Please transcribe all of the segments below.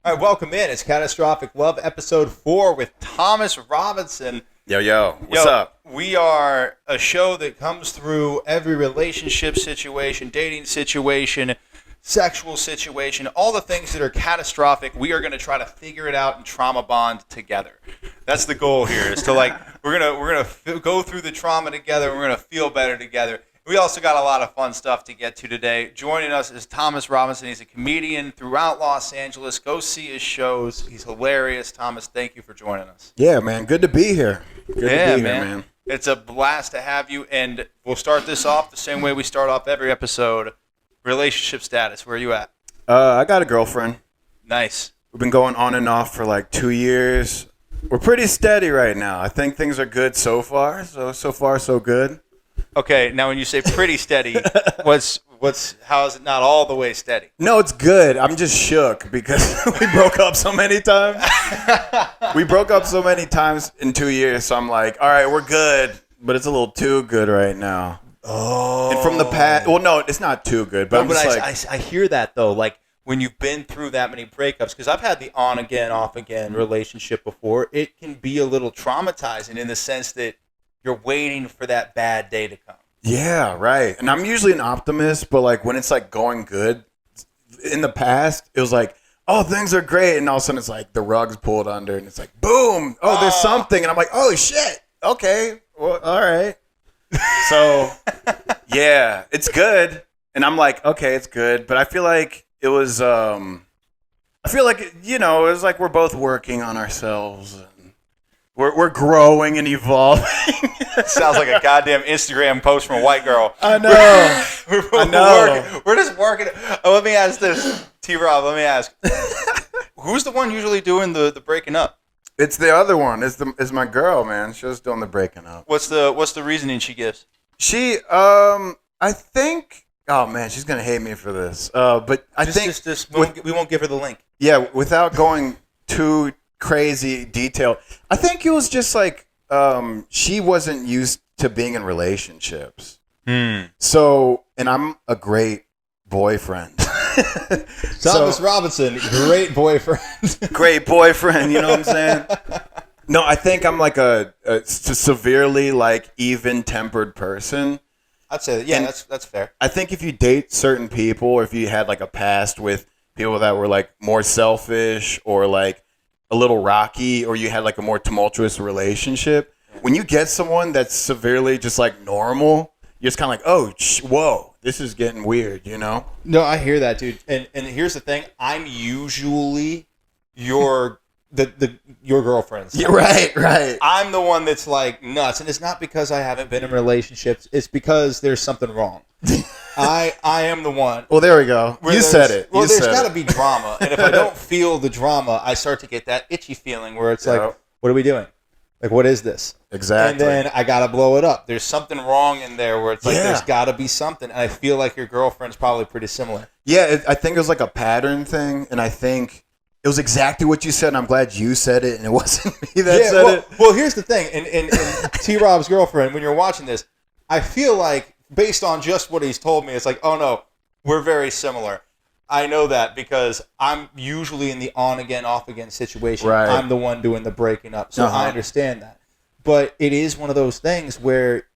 All right, welcome in. It's Catastrophic Love, episode 4 with Thomas Robinson. Yo, what's up? We are a show that comes through every relationship situation, dating situation, sexual situation, all the things that are catastrophic. We are going to try to figure it out and trauma bond together. That's the goal here. Is to we're gonna go through the trauma together. We're gonna feel better together. We also got a lot of fun stuff to get to today. Joining us is Thomas Robinson. He's a comedian throughout Los Angeles. Go see his shows. He's hilarious. Thomas, thank you for joining us. Yeah, man. Good to be here. Good to be here, man. It's a blast to have you, and we'll start this off the same way we start off every episode. Relationship status, where are you at? I got a girlfriend. Nice. We've been going on and off for like 2 years. We're pretty steady right now. I think things are good so far. So far, so good. Okay, now when you say pretty steady, how is it not all the way steady? No, it's good. I'm just shook because we broke up so many times. We broke up so many times in 2 years, so I'm like, all right, we're good, but it's a little too good right now. Oh. And from the past, well, no, it's not too good, but I hear that though, like when you've been through that many breakups, because I've had the on again, off again relationship before, it can be a little traumatizing in the sense that you're waiting for that bad day to come. Yeah, right. And I'm usually an optimist, but like when it's like going good, in the past, it was like, oh, things are great. And all of a sudden it's like the rug's pulled under and it's like, boom. Oh, there's something. And I'm like, oh, shit. Okay. Well, all right. So, yeah, it's good. And I'm like, okay, it's good. But I feel like it was, it was like we're both working on ourselves. We're growing and evolving. Sounds like a goddamn Instagram post from a white girl. I know. I know. We're just working. Oh, let me ask this, T-Rob. Let me ask. Who's the one usually doing the breaking up? It's the other one. It's my girl, man. She's doing the breaking up. What's the reasoning she gives? She, I think. Oh man, she's gonna hate me for this. But I think we won't give her the link. Yeah, without going too crazy detail, I think it was just like she wasn't used to being in relationships. So, and I'm a great boyfriend. Thomas Robinson, great boyfriend. Great boyfriend, you know what I'm saying? No, I think I'm like a severely like even-tempered person. I'd say that, yeah, that's fair. I think if you date certain people, or if you had like a past with people that were like more selfish or like a little rocky, or you had like a more tumultuous relationship, when you get someone that's severely just like normal, you're just kind of like, oh, whoa, this is getting weird, you know? No, I hear that, dude. And here's the thing: I'm usually your girlfriend's. Yeah, right. I'm the one that's like nuts, and it's not because I haven't been in relationships. It's because there's something wrong. I am the one. Well, there we go. You said it. Well, there's got to be drama, and if I don't feel the drama, I start to get that itchy feeling where it's like, what are we doing? Like, what is this? Exactly. And then I got to blow it up. There's something wrong in there where it's like, there's got to be something. And I feel like your girlfriend's probably pretty similar. Yeah, I think it was like a pattern thing. And I think it was exactly what you said. And I'm glad you said it and it wasn't me that said it. Well, here's the thing. And T-Rob's girlfriend, when you're watching this, I feel like based on just what he's told me, it's like, oh, no, we're very similar. I know that because I'm usually in the on-again, off-again situation. Right. I'm the one doing the breaking up, so I understand that. But it is one of those things where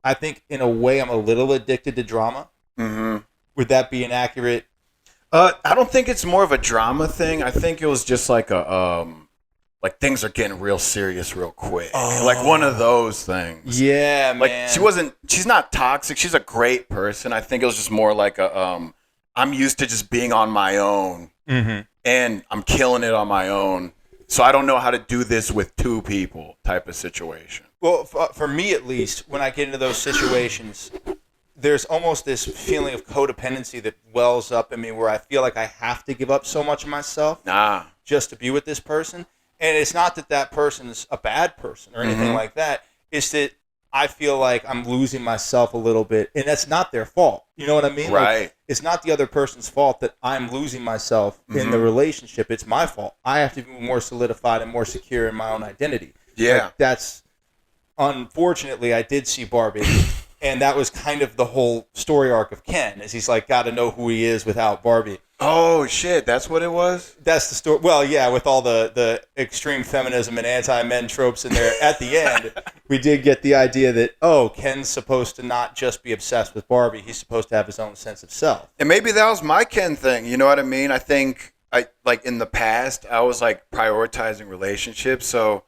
I think, in a way, I'm a little addicted to drama. Mm-hmm. Would that be inaccurate? I don't think it's more of a drama thing. I think it was just like like things are getting real serious real quick. Like one of those things. Yeah, like, man. She's not toxic. She's a great person. I think it was just more like I'm used to just being on my own, and I'm killing it on my own. So I don't know how to do this with two people type of situation. Well, for me at least, when I get into those situations, there's almost this feeling of codependency that wells up in me where I feel like I have to give up so much of myself just to be with this person. And it's not that person's a bad person or anything like that. It's that I feel like I'm losing myself a little bit, and that's not their fault. You know what I mean? Right. Like, it's not the other person's fault that I'm losing myself in the relationship. It's my fault. I have to be more solidified and more secure in my own identity. Yeah. Like, that's, unfortunately, I did see Barbie, and that was kind of the whole story arc of Ken, is he's like got to know who he is without Barbie. Oh shit, that's what it was? That's the story. Well, yeah, with all the extreme feminism and anti-men tropes in there, at the end, we did get the idea that, Ken's supposed to not just be obsessed with Barbie. He's supposed to have his own sense of self. And maybe that was my Ken thing, you know what I mean? I think in the past I was like prioritizing relationships, so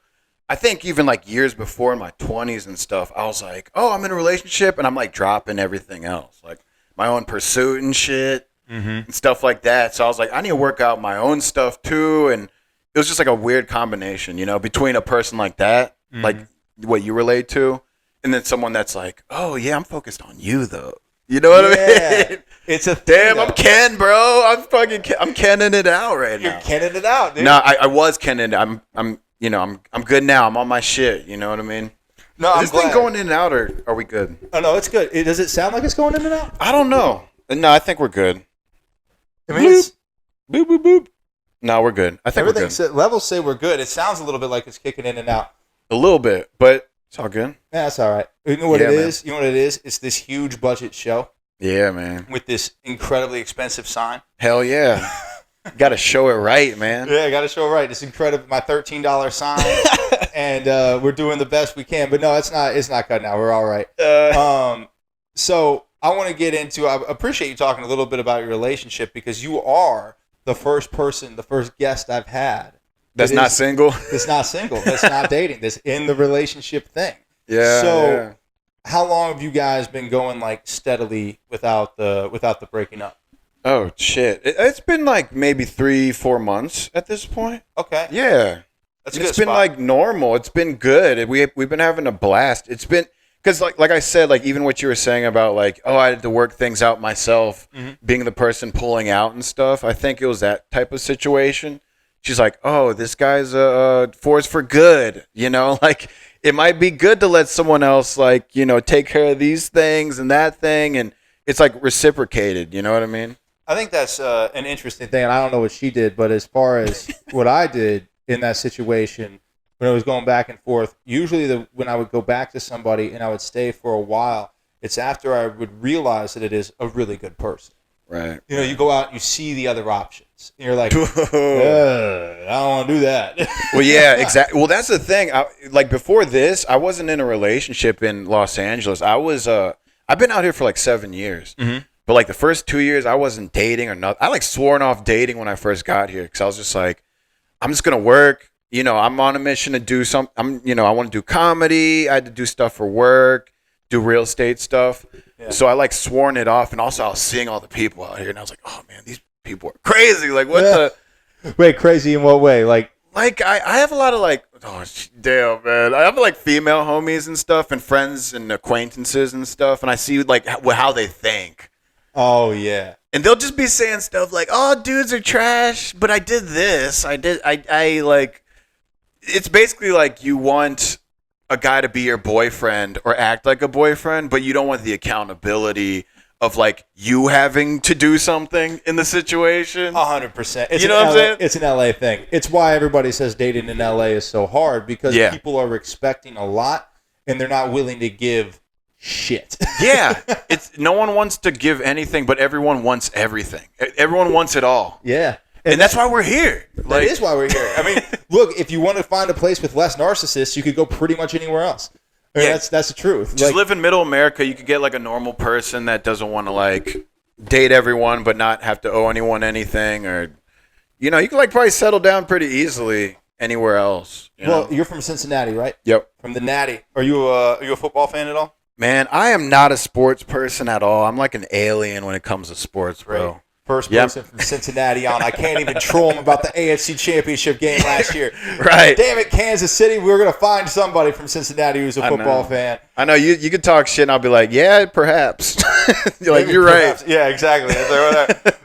I think even like years before in my 20s and stuff, I was like, I'm in a relationship and I'm like dropping everything else, like my own pursuit and shit. And stuff like that. So I was like, I need to work out my own stuff too. And it was just like a weird combination, between a person like that, like what you relate to, and then someone that's like, oh yeah, I'm focused on you though. You know what I mean? It's a damn. thing, I'm Ken, bro. I'm Kenning it out right now. You're Kenning it out, dude. No, I was Kenning it. I'm good now. I'm on my shit. You know what I mean? No, Is this thing going in and out, or are we good? Oh no, it's good. Does it sound like it's going in and out? I don't know. No, I think we're good. I mean, boop, boop, boop. No, we're good. I think we're good. Levels say we're good. It sounds a little bit like it's kicking in and out. A little bit, but it's all good. Yeah, that's all right. You know what it is? You know what it is? It's this huge budget show. Yeah, man. With this incredibly expensive sign. Hell yeah. Got to show it right, man. Yeah, got to show it right. It's incredible. My $13 sign, and we're doing the best we can. But no, it's not cutting out. We're all right. So I want to get into. I appreciate you talking a little bit about your relationship, because you are the first guest I've had that's not single. That's not single. That's not dating. That's in the relationship thing. Yeah. So, how long have you guys been going like steadily without the breaking up? Oh shit! It's been like maybe 3-4 months at this point. Okay. Yeah. That's a good It's been spot. like normal. It's been good. We've been having a blast. It's been. Because like I said, like even what you were saying about like, I had to work things out myself, being the person pulling out and stuff. I think it was that type of situation. She's like, this guy's a force for good. Like it might be good to let someone else like, take care of these things and that thing. And it's like reciprocated. You know what I mean? I think that's an interesting thing. And I don't know what she did, but as far as what I did in that situation, when I was going back and forth, usually when I would go back to somebody and I would stay for a while, it's after I would realize that it is a really good person. Right. You go out and you see the other options. And you're like, I don't want to do that. Well, yeah, exactly. Well, that's the thing. Like before this, I wasn't in a relationship in Los Angeles. I've been out here for like 7 years. But like the first 2 years, I wasn't dating or nothing. I like sworn off dating when I first got here, because I was just like, I'm just going to work. I'm on a mission to do something. I want to do comedy. I had to do stuff for work, do real estate stuff. Yeah. So I like sworn it off. And also I was seeing all the people out here and I was like, oh man, these people are crazy. Like what the? Wait, crazy in what way? Like I have a lot of like, damn man. I have like female homies and stuff and friends and acquaintances and stuff. And I see like how they think. Oh yeah. And they'll just be saying stuff like, dudes are trash, but I did this. I like, it's basically like you want a guy to be your boyfriend or act like a boyfriend, but you don't want the accountability of like you having to do something in the situation. 100%. You know what I'm saying? It's an LA thing. It's why everybody says dating in LA is so hard, because people are expecting a lot and they're not willing to give shit. Yeah. It's no one wants to give anything, but everyone wants everything. Everyone wants it all. Yeah. And that's why we're here. That is why we're here. I mean, look, if you want to find a place with less narcissists, you could go pretty much anywhere else. I mean, that's the truth. Just live in middle America. You could get like a normal person that doesn't want to like date everyone, but not have to owe anyone anything, or you could like probably settle down pretty easily anywhere else. You're from Cincinnati, right? Yep. From the Natty. Are you a football fan at all? Man, I am not a sports person at all. I'm like an alien when it comes to sports, bro. Right. First person from Cincinnati on. I can't even troll him about the AFC Championship game last year. Right. Damn it, Kansas City. We're going to find somebody from Cincinnati who's a football fan. I know. You could talk shit and I'll be like, yeah, perhaps. You're perhaps. right. Yeah, exactly.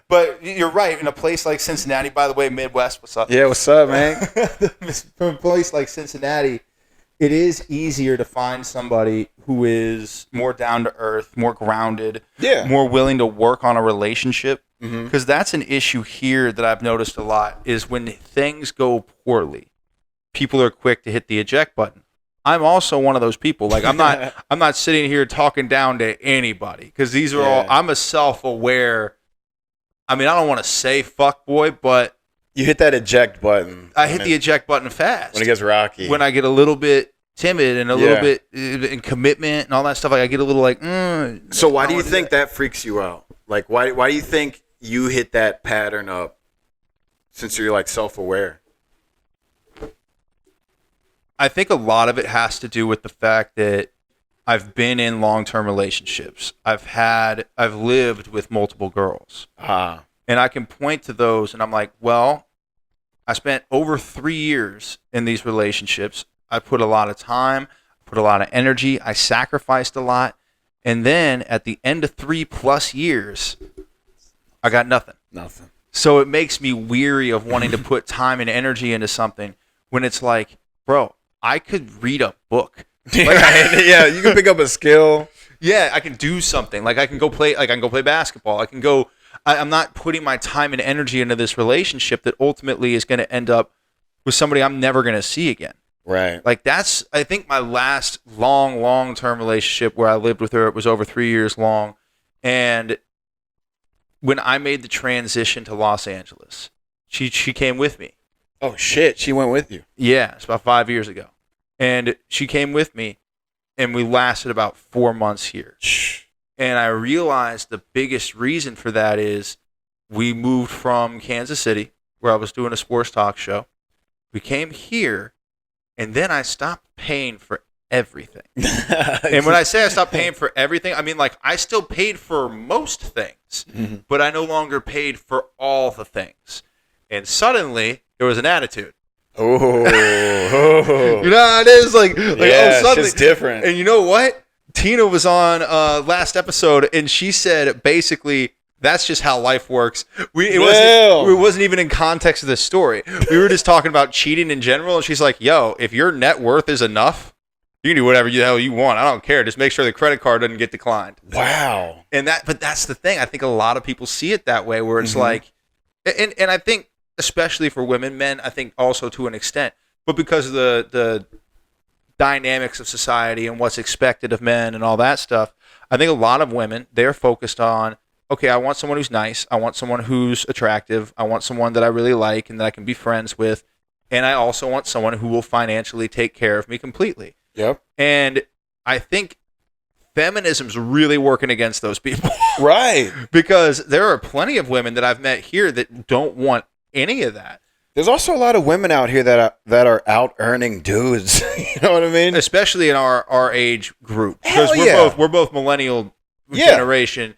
But you're right. In a place like Cincinnati, by the way, Midwest, what's up? Yeah, what's up, man? From a place like Cincinnati, it is easier to find somebody who is more down to earth, more grounded, more willing to work on a relationship. Because that's an issue here that I've noticed a lot, is when things go poorly, people are quick to hit the eject button. I'm also one of those people. Like I'm not sitting here talking down to anybody, because these are all. I'm a self-aware I mean, I don't want to say fuck boy, but You hit that eject button. I hit the eject button fast. When it gets rocky. When I get a little bit timid and a little bit in commitment and all that stuff, like I get a little like. So why do you think that freaks you out? Like, why do you think you hit that pattern up? Since you're like self-aware. I think a lot of it has to do with the fact that I've been in long-term relationships. I've lived with multiple girls. And I can point to those and I'm like, well, I spent over 3 years in these relationships. I put a lot of time, put a lot of energy. I sacrificed a lot. And then at the end of 3+ years, I got nothing. Nothing. So it makes me weary of wanting to put time and energy into something when it's like, bro, I could read a book. Like, yeah, you can pick up a skill. Yeah, I can do something. Like I can go play basketball. I can go. I'm not putting my time and energy into this relationship that ultimately is going to end up with somebody I'm never going to see again. Right. Like that's, I think my last long-term relationship where I lived with her, it was over 3 years long. And when I made the transition to Los Angeles, she came with me. Oh shit, she went with you. Yeah, it's about 5 years ago. And she came with me and we lasted about 4 months here. And I realized the biggest reason for that is we moved from Kansas City, where I was doing a sports talk show. We came here, and then I stopped paying for everything. And when I say I stopped paying for everything, I mean, like, I still paid for most things, but I no longer paid for all the things. And suddenly, there was an attitude. Oh. You know how it is? Like yeah, oh, suddenly. It's different. And you know what? Tina was on last episode, and she said basically that's just how life works. It wasn't even in context of this story. We were just talking about cheating in general, and she's like, "Yo, if your net worth is enough, you can do whatever the hell you want. I don't care. Just make sure the credit card doesn't get declined." Wow. But that's the thing. I think a lot of people see it that way, where it's like, and I think especially for women, men, I think also to an extent, but because of the dynamics of society and what's expected of men and all that stuff, I think a lot of women, they're focused on, okay, I want someone who's nice, I want someone who's attractive, I want someone that I really like and that I can be friends with, and I also want someone who will financially take care of me completely. Yep. And I think feminism's really working against those people. Right. Because there are plenty of women that I've met here that don't want any of that. There's also a lot of women out here that are out earning dudes. You know what I mean? Especially in our age group, because we're both millennial generation.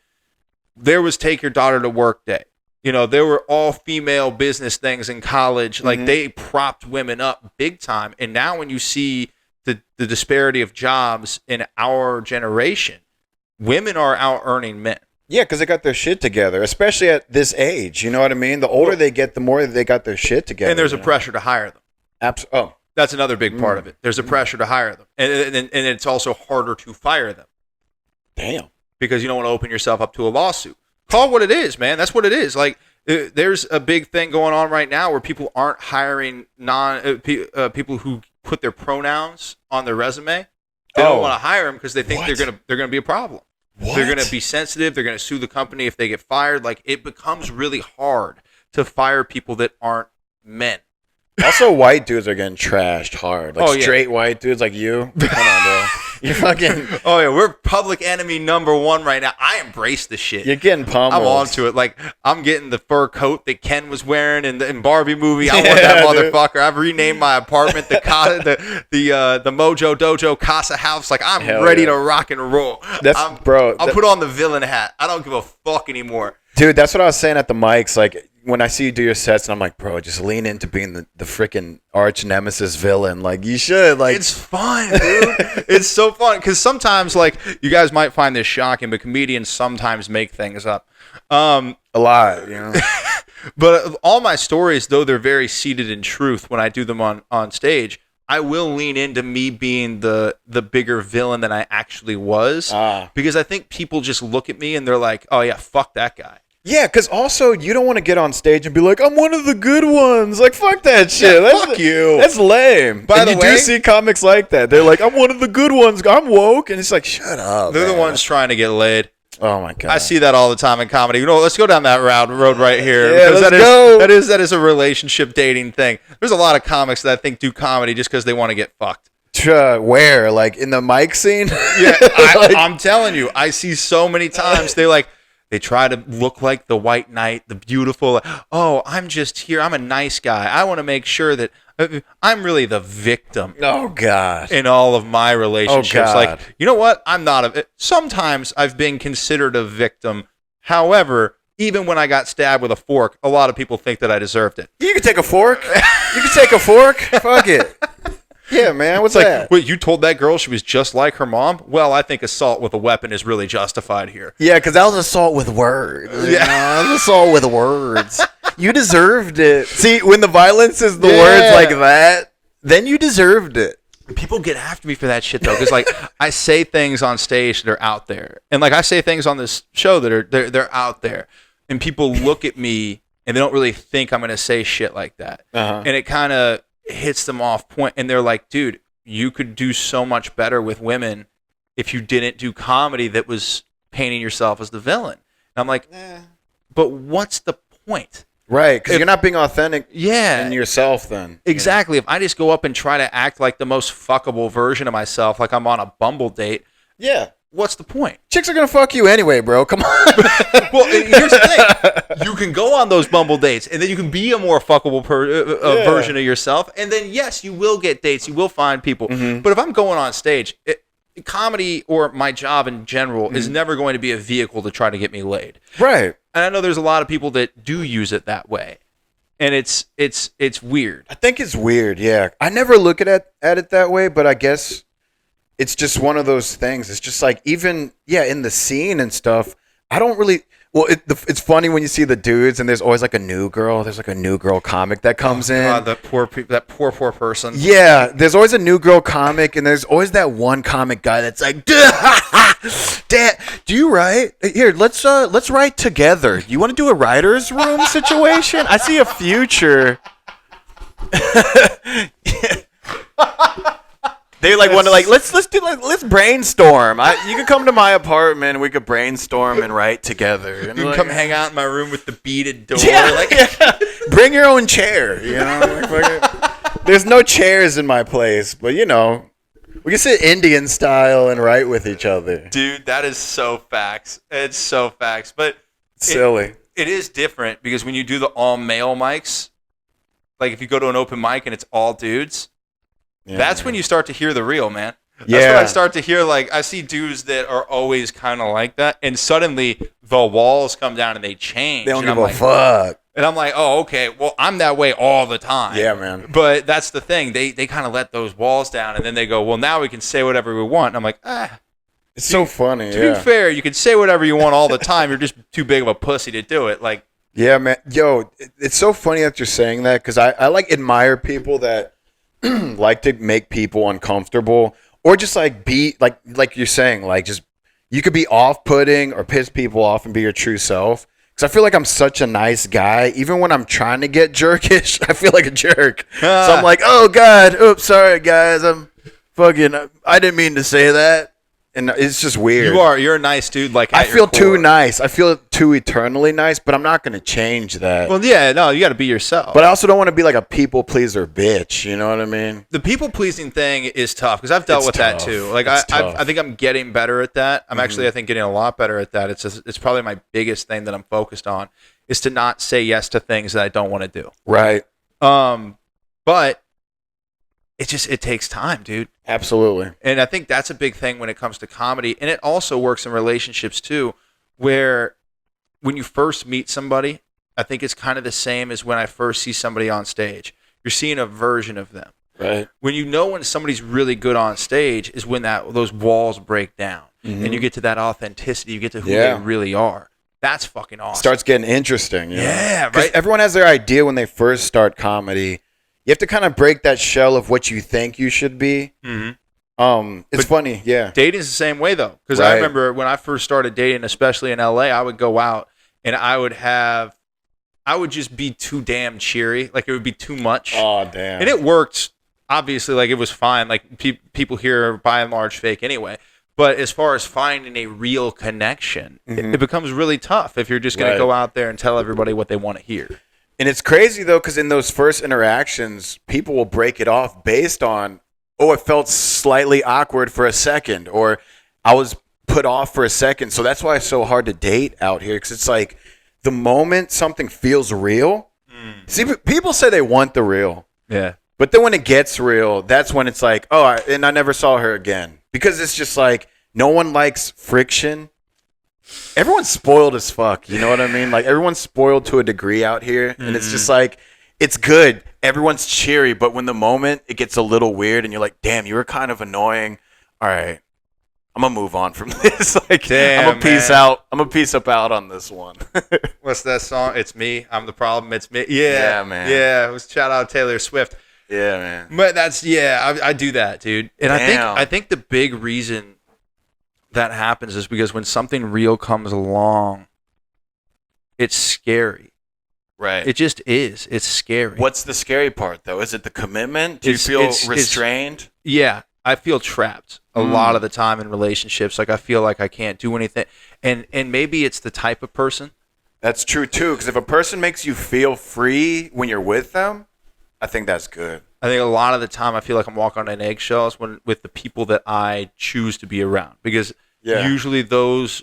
There was take your daughter to work day. You know, there were all female business things in college. Like they propped women up big time. And now when you see the disparity of jobs in our generation, women are out earning men. Yeah, because they got their shit together, especially at this age. You know what I mean? The older they get, the more they got their shit together. And there's a pressure to hire them. That's another big part of it. There's a pressure to hire them. And it's also harder to fire them. Damn. Because you don't want to open yourself up to a lawsuit. Call it what it is, man. That's what it is. Like, there's a big thing going on right now where people aren't hiring people who put their pronouns on their resume. They don't want to hire them because they think they're gonna be a problem. What? They're going to be sensitive. They're going to sue the company if they get fired. Like, it becomes really hard to fire people that aren't men. Also, white dudes are getting trashed hard. Like straight white dudes like you. Come on, bro. You're fucking... Oh, yeah. We're public enemy number one right now. I embrace the shit. You're getting pummeled. I'm on to it. Like, I'm getting the fur coat that Ken was wearing in Barbie movie. I want that motherfucker. I've renamed my apartment the Mojo Dojo Casa House. Like, I'm ready to rock and roll. I'll put on the villain hat. I don't give a fuck anymore. Dude, that's what I was saying at the mics. Like, when I see you do your sets, and I'm like, bro, just lean into being the freaking arch nemesis villain. Like, you should. Like, it's fun, dude. It's so fun. Because sometimes, like, you guys might find this shocking, but comedians sometimes make things up. A lot, you know. But all my stories, though they're very seated in truth when I do them on stage, I will lean into me being the bigger villain than I actually was. Because I think people just look at me and they're like, oh, yeah, fuck that guy. Yeah, because also you don't want to get on stage and be like, I'm one of the good ones. Like, fuck that shit. Yeah, fuck you. That's lame. By the way, you do see comics like that. They're like, I'm one of the good ones. I'm woke. And it's like, shut up. They're the ones trying to get laid. Oh my god. I see that all the time in comedy. You know, let's go down that road right here. Yeah, because let's go. that is a relationship dating thing. There's a lot of comics that I think do comedy just because they want to get fucked. Where? Like in the Mike scene? Yeah, I'm telling you, I see so many times they try to look like the white knight, the beautiful. Oh, I'm just here. I'm a nice guy. I want to make sure that I'm really the victim. Oh god. In all of my relationships, Oh, God. like, you know what? I'm not sometimes I've been considered a victim. However, even when I got stabbed with a fork, a lot of people think that I deserved it. You can take a fork. You can take a fork. Fuck it. Yeah, man. What's It's that? like, wait, you told that girl she was just like her mom? Well, I think assault with a weapon is really justified here. Yeah, because that was assault with words. Yeah. That was assault with words. You deserved it. See, when the violence is the Yeah. words like that, then you deserved it. People get after me for that shit though, because like I say things on stage that are out there, and like I say things on this show that are they're out there, and people look at me and they don't really think I'm gonna say shit like that, and it kind of hits them off point, and they're like, dude, you could do so much better with women if you didn't do comedy that was painting yourself as the villain. And I'm like, but what's the point? Right, because you're not being authentic Yeah. in yourself then. Exactly. If I just go up and try to act like the most fuckable version of myself, like I'm on a Bumble date, Yeah. what's the point? Chicks are going to fuck you anyway, bro. Come on. Well, here's the thing. You can go on those Bumble dates, and then you can be a more fuckable version of yourself, and then, yes, you will get dates. You will find people. But if I'm going on stage, comedy or my job in general is never going to be a vehicle to try to get me laid. Right. And I know there's a lot of people that do use it that way. And it's weird. I think it's weird, yeah. I never look at it that way, but I guess it's just one of those things. It's just like even, in the scene and stuff, I don't really... Well, it's funny when you see the dudes and there's always like a new girl. There's like a new girl comic that comes in. God, that poor person. Yeah, there's always a new girl comic, and there's always that one comic guy that's like, Dad, do you write? Here, let's write together. You want to do a writer's room situation? I see a future. They like want to like let's brainstorm. You can come to my apartment. We could brainstorm and write together. And You can come hang out in my room with the beaded door. Bring your own chair. You know, there's no chairs in my place, but we can sit Indian style and write with each other. Dude, that is so facts. It's so facts. But Silly. It is different because when you do the all male mics, like if you go to an open mic and it's all dudes, that's when you start to hear the real, man. That's when I start to hear, like, I see dudes that are always kind of like that, and suddenly the walls come down and they change. They don't give a fuck. And I'm like, oh, okay, well, I'm that way all the time. Yeah, man. But that's the thing. They kind of let those walls down, and then they go, well, now we can say whatever we want. And I'm like, It's so funny, to be fair, you can say whatever you want all the time. You're just too big of a pussy to do it. Like, yeah, man. Yo, it's so funny that you're saying that because I like admire people that like to make people uncomfortable or just like be like you're saying, like just you could be off-putting or piss people off and be your true self. Because I feel like I'm such a nice guy. Even when I'm trying to get jerkish, I feel like a jerk. So I'm like, oh, God. Oops, sorry, guys. I didn't mean to say that. And it's just weird. You're a nice dude. Like, I feel too nice. I feel too eternally nice, but I'm not going to change that. Well, yeah, no, you got to be yourself. But I also don't want to be like a people pleaser bitch. You know what I mean? The people pleasing thing is tough because I've dealt with that too. Like I think I'm getting better at that. I'm actually, I think, getting a lot better at that. It's probably my biggest thing that I'm focused on is to not say yes to things that I don't want to do. Right. But it takes time, dude. Absolutely. And I think that's a big thing when it comes to comedy. And it also works in relationships too, where when you first meet somebody, I think it's kind of the same as when I first see somebody on stage. You're seeing a version of them. Right. When somebody's really good on stage is when those walls break down. And you get to that authenticity. You get to who they really are. That's fucking awesome. Starts getting interesting. Yeah, right. Everyone has their idea when they first start comedy. You have to kind of break that shell of what you think you should be. It's funny, yeah. Dating's the same way though, because I remember when I first started dating, especially in LA, I would go out and I would just be too damn cheery, like it would be too much. Oh damn! And it worked, obviously, like it was fine. Like people here are by and large fake anyway. But as far as finding a real connection, it becomes really tough if you're just going to go out there and tell everybody what they want to hear. And it's crazy, though, because in those first interactions, people will break it off based on, oh, it felt slightly awkward for a second, or I was put off for a second. So that's why it's so hard to date out here, because it's like the moment something feels real. See, people say they want the real. Yeah. But then when it gets real, that's when it's like, oh, and I never saw her again. Because it's just like, no one likes friction. Everyone's spoiled as fuck. You know what I mean? Like, everyone's spoiled to a degree out here. And it's just like, it's good. Everyone's cheery. But when the moment it gets a little weird and you're like, damn, you were kind of annoying. All right. I'm going to move on from this. Like, damn, I'm going to peace out. I'm going to peace up out on this one. What's that song? It's me. I'm the problem. It's me. Yeah, man. Yeah. It was shout out Taylor Swift. Yeah, man. But that's I do that, dude. And I think the big reason that happens is because when something real comes along, it's scary. Right. It just is. It's scary. What's the scary part, though? Is it the commitment? Do you feel restrained? Yeah, I feel trapped a lot of the time in relationships. Like, I feel like I can't do anything. And maybe it's the type of person. That's true, too. Because if a person makes you feel free when you're with them, I think that's good. I think a lot of the time I feel like I'm walking on eggshells with the people that I choose to be around, because usually the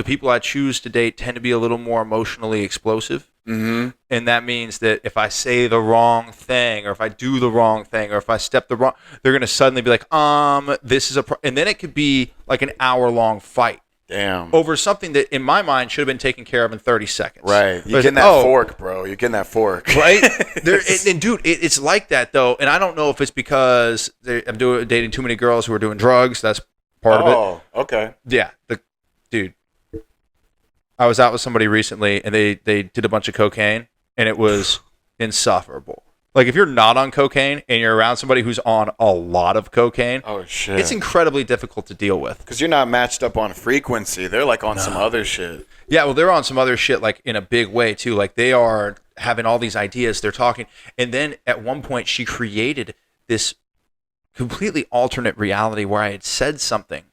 people I choose to date tend to be a little more emotionally explosive. And that means that if I say the wrong thing, or if I do the wrong thing, or if I step the wrong, they're going to suddenly be like, this is and then it could be like an hour-long fight. Damn. Over something that, in my mind, should have been taken care of in 30 seconds. Right. You're getting that fork, bro. You're getting that fork. Right? And dude, it's like that, though. And I don't know if it's because I'm dating too many girls who are doing drugs. That's part of it. Oh, okay. Yeah. Dude, I was out with somebody recently, and they did a bunch of cocaine, and it was insufferable. Like, if you're not on cocaine and you're around somebody who's on a lot of cocaine, oh shit, it's incredibly difficult to deal with. Because you're not matched up on frequency. They're like on some other shit. Yeah, well, they're on some other shit, like, in a big way too. Like, they are having all these ideas. They're talking, and then at one point she created this completely alternate reality where I had said something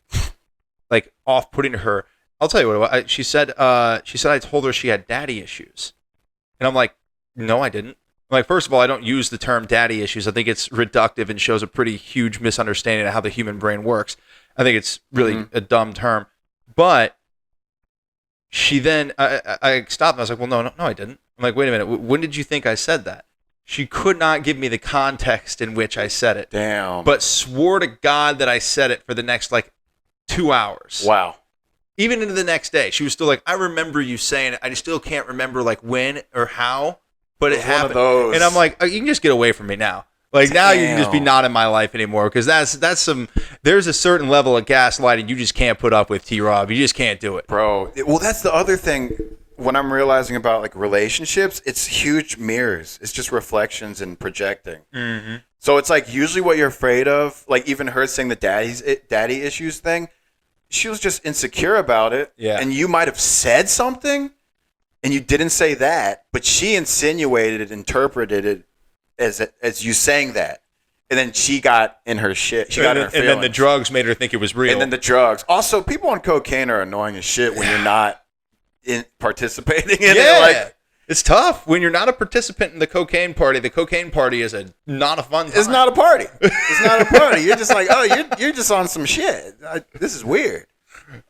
like off-putting to her. I'll tell you what it was. She said I told her she had daddy issues, and I'm like, no, I didn't. Like, first of all, I don't use the term daddy issues. I think it's reductive and shows a pretty huge misunderstanding of how the human brain works. I think it's really a dumb term. But she then, I stopped and I was like, well, no, I didn't. I'm like, wait a minute. When did you think I said that? She could not give me the context in which I said it. Damn. But swore to God that I said it for the next, 2 hours. Wow. Even into the next day. She was still like, I remember you saying it. I still can't remember, when or how. But it happened, and I'm like, you can just get away from me now. Like, now you can just be not in my life anymore, because there's a certain level of gaslighting you just can't put up with, T-Rob. You just can't do it, bro. Well, that's the other thing. When I'm realizing about relationships, it's huge mirrors. It's just reflections and projecting. So it's usually what you're afraid of. Like, even her saying the daddy issues thing, she was just insecure about it. Yeah, and you might have said something. And you didn't say that, but she insinuated it, interpreted it as you saying that. And then she got in her shit. She got in her feelings. And then the drugs made her think it was real. And then the drugs. Also, people on cocaine are annoying as shit when you're not participating in it. It's tough. When you're not a participant in the cocaine party is not a fun time. It's not a party. It's not a party. You're just like, oh, you're just on some shit. This is weird.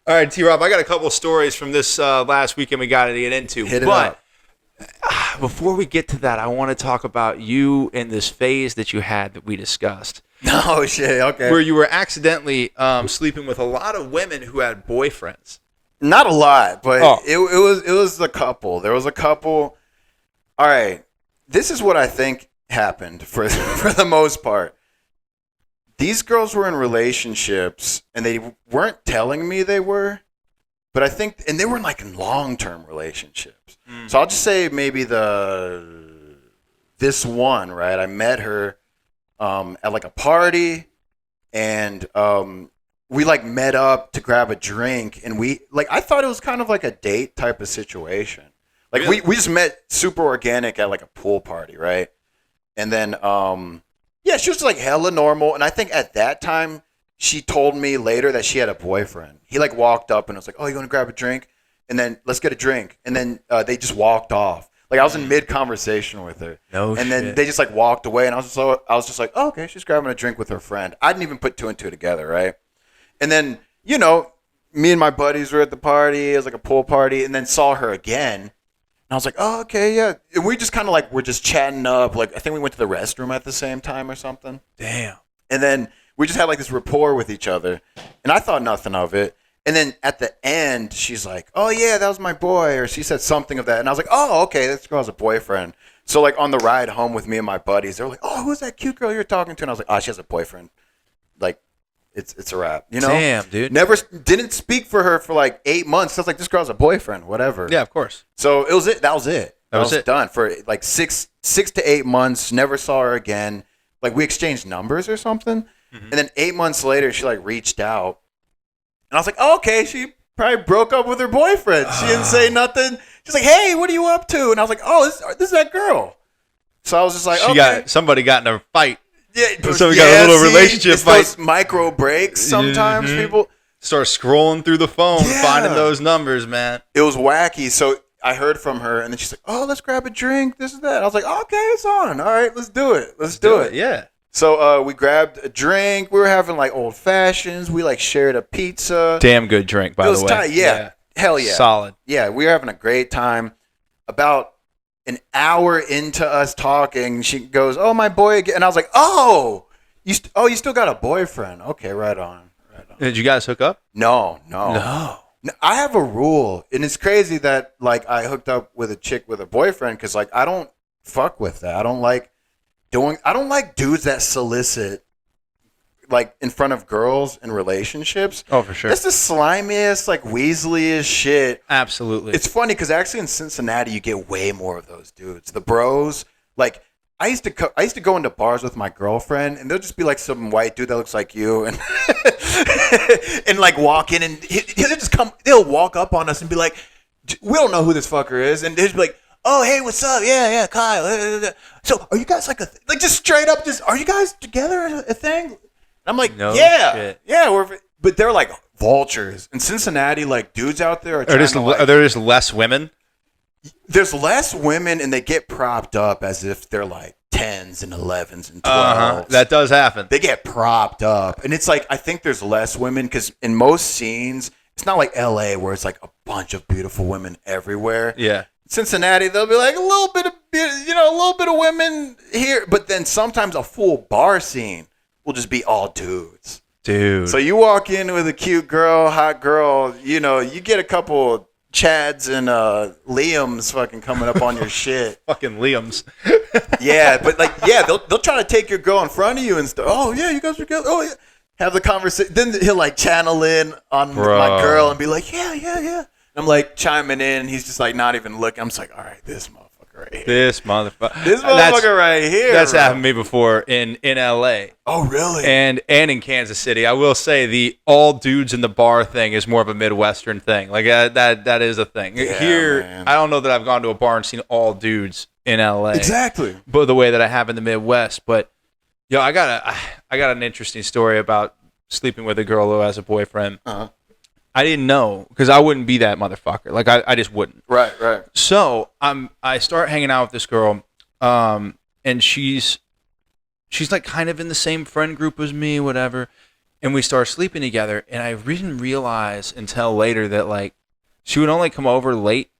All right, T-Rob, I got a couple of stories from this last weekend we got to get into. Hit it up. Before we get to that, I want to talk about you and this phase that you had that we discussed. Oh, shit, okay. Where you were accidentally sleeping with a lot of women who had boyfriends. Not a lot, but it was a couple. There was a couple. All right, this is what I think happened for the most part. These girls were in relationships, and they weren't telling me they were, but I think, and they were in long-term relationships. So I'll just say maybe this one, right? I met her at a party, and we met up to grab a drink, and we I thought it was kind of a date type of situation. Really? we just met super organic at a pool party, right? And then yeah, she was hella normal, and I think at that time she told me later that she had a boyfriend. He like walked up and was like, "Oh, you want to grab a drink?" And then let's get a drink. And then they just walked off. Like I was in mid conversation with her. And then they just like walked away, and I was just like, oh, okay, she's grabbing a drink with her friend. I didn't even put two and two together, right? And then me and my buddies were at the party. It was like a pool party, and then saw her again. And I was like, oh, okay, yeah. And we just kind of like were just chatting up. Like I think we went to the restroom at the same time or something. Damn. And then we just had like this rapport with each other, and I thought nothing of it. And then at the end, she's like, oh, yeah, that was my boy. Or she said something of that. And I was like, oh, okay, this girl has a boyfriend. So, like, on the ride home with me and my buddies, they were like, oh, who's that cute girl you're talking to? And I was like, oh, she has a boyfriend. Like, it's a wrap, Damn, dude. Never didn't speak for her for, like, 8 months. I was like, this girl has a boyfriend, whatever. Yeah, of course. So, it was it. That was it. That was it. Done for, like, six to 8 months. Never saw her again. Like, we exchanged numbers or something. Mm-hmm. And then 8 months later, she, like, reached out. And I was like, oh, okay, she probably broke up with her boyfriend. She didn't say nothing. She's like, hey, what are you up to? And I was like, oh, this is that girl. So I was just like, somebody got in a fight. Yeah, somebody got a little relationship fight. Those micro breaks sometimes. People start scrolling through the phone, finding those numbers, man. It was wacky. So I heard from her, and then she's like, oh, let's grab a drink, this and that. I was like, okay, it's on. All right, let's do it. Let's do it. Yeah. So we grabbed a drink. We were having like old fashions. We like shared a pizza. Damn good drink, by the way. Yeah. Hell yeah. Solid. Yeah, we were having a great time. About an hour into us talking, she goes, oh, my boy again. And I was like, oh, you still got a boyfriend. Okay, right on. Did you guys hook up? No. I have a rule, and it's crazy that like I hooked up with a chick with a boyfriend because like I don't fuck with that. I don't like dudes that solicit like in front of girls in relationships. Oh, for sure. That's the slimiest, like Weasley-ish shit. Absolutely. It's funny because actually in Cincinnati you get way more of those dudes. The bros, like I used to go into bars with my girlfriend, and there'll just be like some white dude that looks like you, and and like walk in, and they'll walk up on us and be like, we don't know who this fucker is, and they'll just be like, oh, hey, what's up? Yeah, Kyle. So, are you guys like like just straight up? Are you guys together a thing? And I'm like, no yeah, shit. Yeah. But they're like vultures in Cincinnati. Like dudes out there are there just less women? There's less women, and they get propped up as if they're like 10s and 11s and 12s. That does happen. They get propped up, and it's like I think there's less women because in most scenes, it's not like L.A. where it's like a bunch of beautiful women everywhere. Yeah. Cincinnati, they'll be like a little bit of women here, but then sometimes a full bar scene will just be all dudes. Dude. So you walk in with a cute girl, hot girl, you get a couple Chads and Liams fucking coming up on your shit. Fucking Liams. Yeah, but like, they'll try to take your girl in front of you and stuff. Oh yeah, you guys are good. Oh yeah, have the conversation. Then he'll like channel in on my girl and be like, yeah. I'm like chiming in. He's just like not even looking. I'm just like, all right, this motherfucker right here. This motherfucker right here. That's happened to me before in LA. Oh, really? And in Kansas City. I will say the all dudes in the bar thing is more of a Midwestern thing. Like that is a thing. Yeah, here, man. I don't know that I've gone to a bar and seen all dudes in LA. Exactly. But the way that I have in the Midwest. But I got an interesting story about sleeping with a girl who has a boyfriend. Uh-huh. I didn't know because I wouldn't be that motherfucker. Like I just wouldn't. Right. So I start hanging out with this girl, and she's like kind of in the same friend group as me, whatever. And we start sleeping together, and I didn't realize until later that like she would only come over late.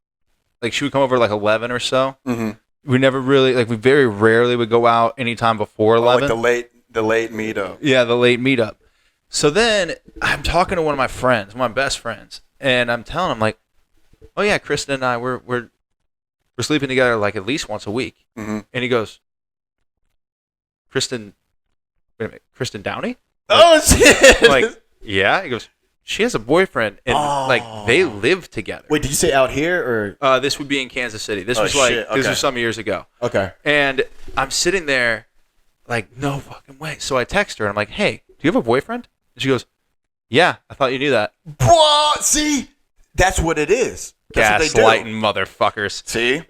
Like she would come over like 11 or so. Mm-hmm. We never really we very rarely would go out anytime before 11. Like the late meetup. Yeah, the late meetup. So then I'm talking to one of my friends, my best friends, and I'm telling him like, "Oh yeah, Kristen and I we're sleeping together like at least once a week." Mm-hmm. And he goes, "Kristen, wait a minute, Kristen Downey?" Oh shit! I'm like, yeah. He goes, "She has a boyfriend, and like they live together." Wait, did you say out here or? This would be in Kansas City. This was shit. Okay. This was some years ago. Okay. And I'm sitting there, like, no fucking way. So I text her and I'm like, "Hey, do you have a boyfriend?" And she goes, "Yeah, I thought you knew that." What? See, that's what it is. That's Gaslighting motherfuckers. See,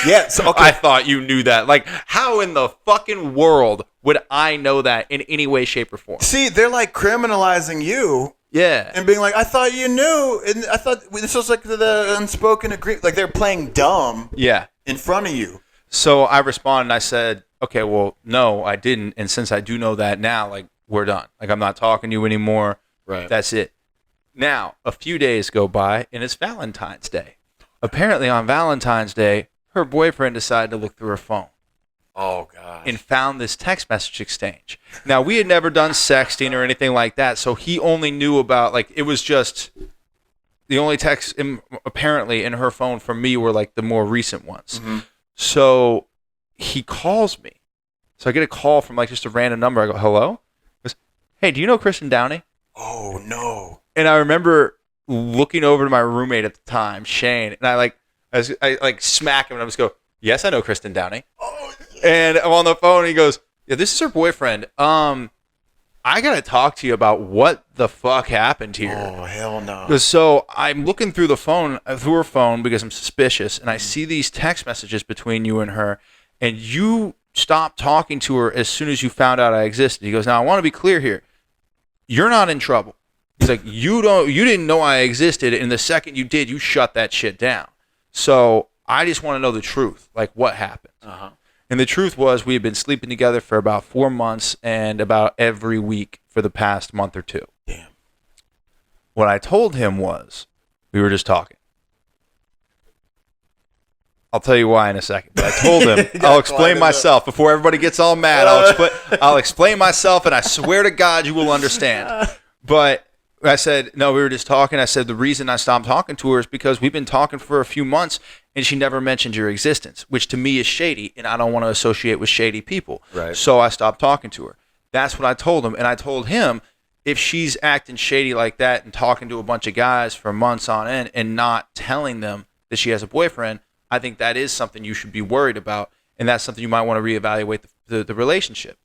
Yeah, so okay. I thought you knew that. Like, how in the fucking world would I know that in any way, shape, or form? See, they're like criminalizing you. Yeah. And being like, I thought you knew. And I thought this was like the unspoken agreement. Like they're playing dumb Yeah. in front of you. So I responded and I said, okay, well, no, I didn't. And since I do know that now, like, we're done. Like, I'm not talking to you anymore. Right. That's it. Now, a few days go by and it's Valentine's Day. Apparently on Valentine's Day, her boyfriend decided to look through her phone. Oh, God. And found this text message exchange. Now, we had never done sexting or anything like that, so he only knew about, like, it was just the only texts apparently in her phone from me were, like, the more recent ones. Mm-hmm. So he calls me. So I get a call from, like, just a random number. I go, hello? He goes, hey, do you know Kristen Downey? Oh, no. And I remember looking over to my roommate at the time, Shane, and I smack him and I just go, yes, I know Kristen Downey. Oh, and I'm on the phone and he goes, yeah, this is her boyfriend. I got to talk to you about what the fuck happened here. Oh, hell no. So I'm looking through her phone because I'm suspicious, and I see these text messages between you and her, and you stopped talking to her as soon as you found out I existed. He goes, now I want to be clear here. You're not in trouble. He's like, you didn't know I existed, and the second you did, you shut that shit down. So I just want to know the truth, like what happened. Uh-huh. And the truth was we had been sleeping together for about 4 months and about every week for the past month or two. Damn. What I told him was we were just talking. I'll tell you why in a second. But I told him, I'll explain myself before everybody gets all mad. I'll explain myself, and I swear to God you will understand. But I said, no, we were just talking. I said, the reason I stopped talking to her is because we've been talking for a few months, and she never mentioned your existence, which to me is shady, and I don't want to associate with shady people. Right. So I stopped talking to her. That's what I told him. And I told him, if she's acting shady like that and talking to a bunch of guys for months on end and not telling them that she has a boyfriend, I think that is something you should be worried about, and that's something you might want to reevaluate the relationship.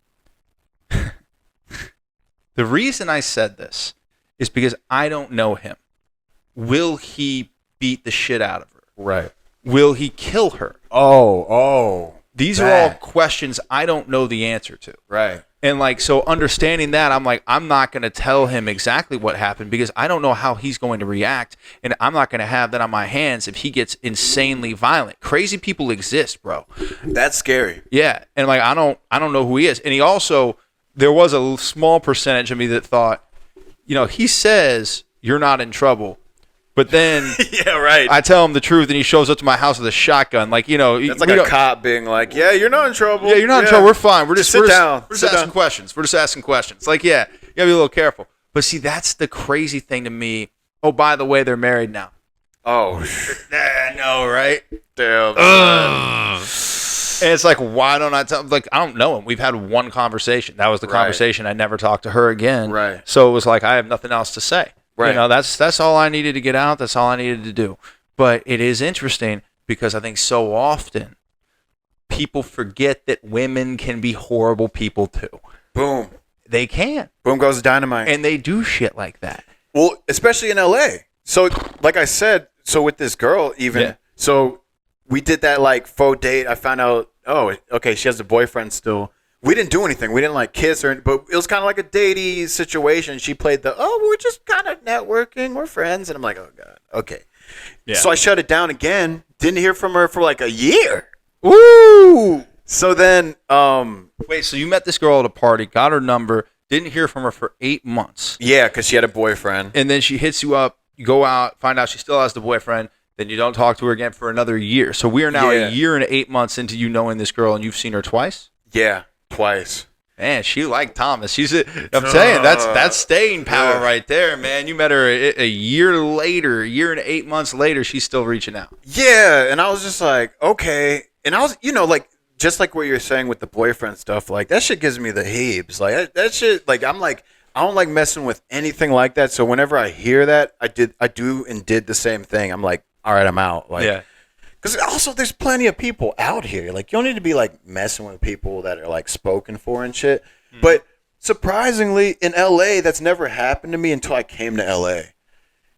The reason I said this is because I don't know him. Will he beat the shit out of her? Right. Will he kill her? Oh. These are all questions I don't know the answer to. Right. And like, so understanding that, I'm like, I'm not going to tell him exactly what happened because I don't know how he's going to react. And I'm not going to have that on my hands if he gets insanely violent. Crazy people exist, bro. That's scary. Yeah. And like, I don't know who he is. And he also, there was a small percentage of me that thought, you know, he says you're not in trouble. But then yeah, right. I tell him the truth, and he shows up to my house with a shotgun. Like, you know, that's like a cop being like, "Yeah, you're not in trouble. Yeah, you're not in trouble. We're fine. We're just sit down. We're just asking questions. We're just asking questions. Like, yeah, you gotta be a little careful." But see, that's the crazy thing to me. Oh, by the way, they're married now. Oh, no, right? Damn. And it's like, why don't I tell? Like, I don't know him. We've had one conversation. That was the conversation. I never talked to her again. Right. So it was like, I have nothing else to say. Right. You know, that's all I needed to get out. That's all I needed to do. But it is interesting because I think so often people forget that women can be horrible people too. Boom. They can. Boom goes dynamite. And they do shit like that. Well, especially in LA. So, like I said, so with this girl, so we did that like faux date. I found out, oh, okay, she has a boyfriend still. We didn't do anything. We didn't like kiss her, but it was kind of like a datey situation. She played we're just kind of networking. We're friends. And I'm like, oh, God. Okay. Yeah. So I shut it down again. Didn't hear from her for like a year. Woo! So then. Wait, so you met this girl at a party, got her number, didn't hear from her for 8 months. Yeah, because she had a boyfriend. And then she hits you up. You go out, find out she still has the boyfriend. Then you don't talk to her again for another year. So we are now a year and 8 months into you knowing this girl, and you've seen her twice? Yeah. Twice. Man, she liked Thomas. I'm saying that's staying power right there, man. You met her a year later, a year and 8 months later, she's still reaching out. Yeah, and I was just like, okay. And I was, like, just like what you're saying with the boyfriend stuff, like, that shit gives me the heebs. Like, that shit, like, I'm like, I don't like messing with anything like that. So whenever I hear that, I did the same thing. I'm like, all right, I'm out. Like, yeah. Because also, there's plenty of people out here. Like, you don't need to be, like, messing with people that are, like, spoken for and shit. Mm-hmm. But surprisingly, in L.A., that's never happened to me until I came to L.A.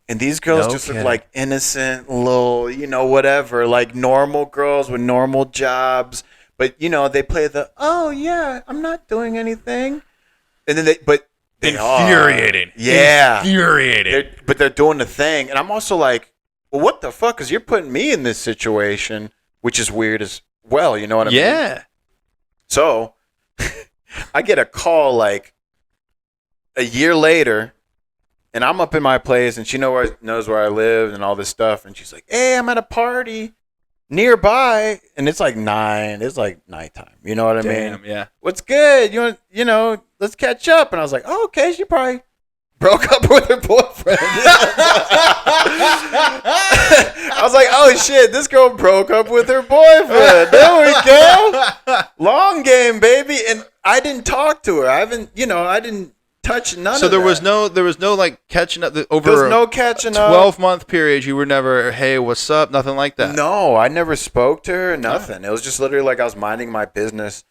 And these girls No just kidding. look like innocent little, whatever, like normal girls with normal jobs. But, they play the, oh, yeah, I'm not doing anything. And then they Infuriating. are. Yeah. Infuriating. But they're doing the thing. And I'm also like, well, what the fuck? Because you're putting me in this situation, which is weird as well. You know what I mean? Yeah. So I get a call like a year later, and I'm up in my place, and she knows where I live and all this stuff. And she's like, hey, I'm at a party nearby. And it's like 9. It's like nighttime. You know what I mean? Damn, yeah. What's good? Let's catch up. And I was like, oh, okay. She probably broke up with her boyfriend. I was like, oh, shit. This girl broke up with her boyfriend. There we go. Long game, baby. And I didn't talk to her. I didn't touch none of that. So there was no like catching up over There's no catching up. 12-month period. You were never, hey, what's up? Nothing like that. No, I never spoke to her. Nothing. It was just literally like I was minding my business.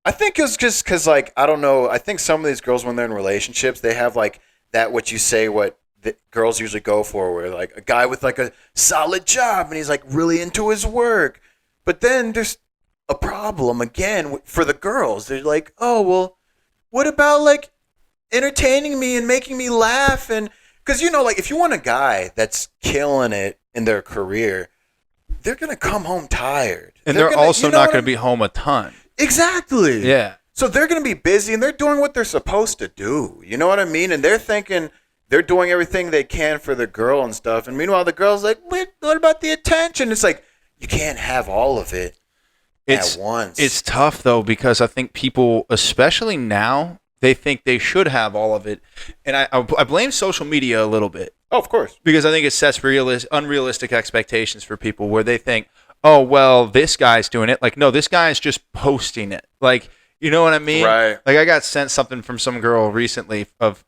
I think it was just because, like, I don't know. I think some of these girls, when they're in relationships, they have like that what the girls usually go for, where like a guy with like a solid job and he's like really into his work. But then there's a problem again for the girls. They're like, oh, well, what about like entertaining me and making me laugh? And because like if you want a guy that's killing it in their career, they're gonna come home tired, And they're also not going to be home a ton. Exactly. Yeah. So they're gonna be busy and they're doing what they're supposed to do. You know what I mean? And they're thinking they're doing everything they can for the girl and stuff. And meanwhile, the girl's like, what about the attention? It's like you can't have all of it at once. It's tough though, because I think people, especially now, they think they should have all of it, and I blame social media a little bit. Oh, of course. Because I think it sets unrealistic expectations for people where they think, oh, well, this guy's doing it. Like, no, this guy's just posting it. Like, you know what I mean? Right. Like, I got sent something from some girl recently of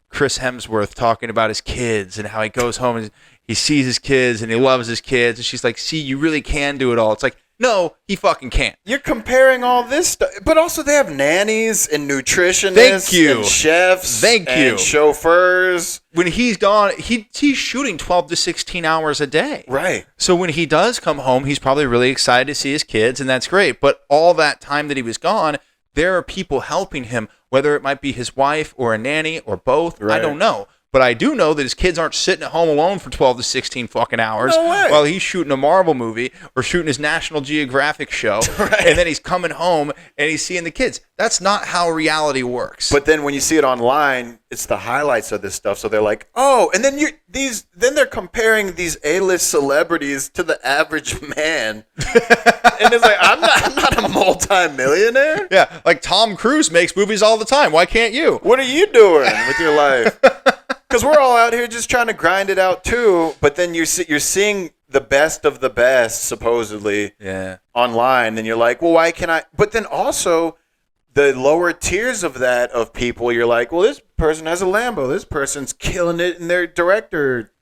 Chris Hemsworth talking about his kids and how he goes home and he sees his kids and he loves his kids. And she's like, see, you really can do it all. It's like, no, he fucking can't. You're comparing all this stuff, but also they have nannies and nutritionists Thank you. and chefs Thank you. and chauffeurs. When he's gone, he's shooting 12 to 16 hours a day. Right. So when he does come home, he's probably really excited to see his kids, and that's great. But all that time that he was gone, there are people helping him, whether it might be his wife or a nanny or both. Right. I don't know. But I do know that his kids aren't sitting at home alone for 12 to 16 fucking hours No way. while he's shooting a Marvel movie or shooting his National Geographic show. Right. And then he's coming home and he's seeing the kids. That's not how reality works. But then when you see it online, it's the highlights of this stuff. So they're like, oh, and then then they're comparing these A-list celebrities to the average man. And it's like, I'm not a multi-millionaire. yeah, like Tom Cruise makes movies all the time. Why can't you? What are you doing with your life? Because we're all out here just trying to grind it out too. But then you're seeing the best of the best, supposedly, online. And you're like, well, why can't I? But then also the lower tiers of that of people, you're like, well, this person has a Lambo. This person's killing it in their director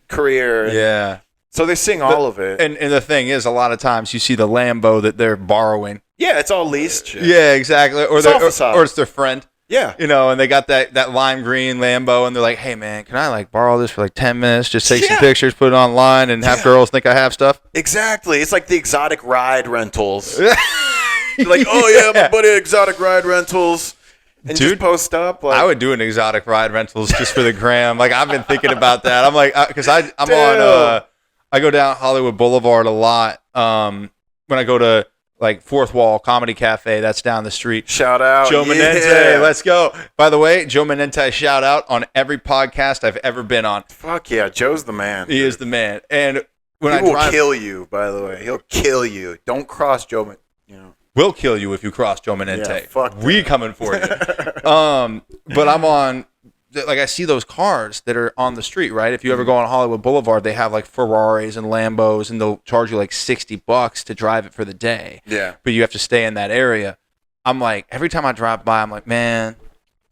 career. Yeah. So they're seeing all of it. And the thing is, a lot of times you see the Lambo that they're borrowing. Yeah, it's all leased shit. Yeah, exactly. Or it's their friend. Yeah. You know, and they got that lime green Lambo, and they're like, hey, man, can I, like, borrow this for, like, 10 minutes? Just take some pictures, put it online, and have girls think I have stuff? Exactly. It's like the exotic ride rentals. You're like, oh, yeah, my buddy Exotic Ride Rentals. And Dude, just post up. Like, I would do an exotic ride rentals just for the gram. Like, I've been thinking about that. I'm like, because I'm on, I go down Hollywood Boulevard a lot when I go to, like, Fourth Wall Comedy Cafe. That's down the street. Shout out. Joe Menente, let's go. By the way, Joe Menente, shout out on every podcast I've ever been on. Fuck yeah, Joe's the man. He is the man. And when he will kill you, by the way. He'll kill you. Don't cross Joe, We'll kill you if you cross Joe Menente. Yeah, fuck that. We coming for you. But I'm on, like, I see those cars that are on the street, right? If you ever go on Hollywood Boulevard, they have like Ferraris and Lambos, and they'll charge you like $60 to drive it for the day. Yeah. But you have to stay in that area. I'm like, every time I drive by, I'm like, man,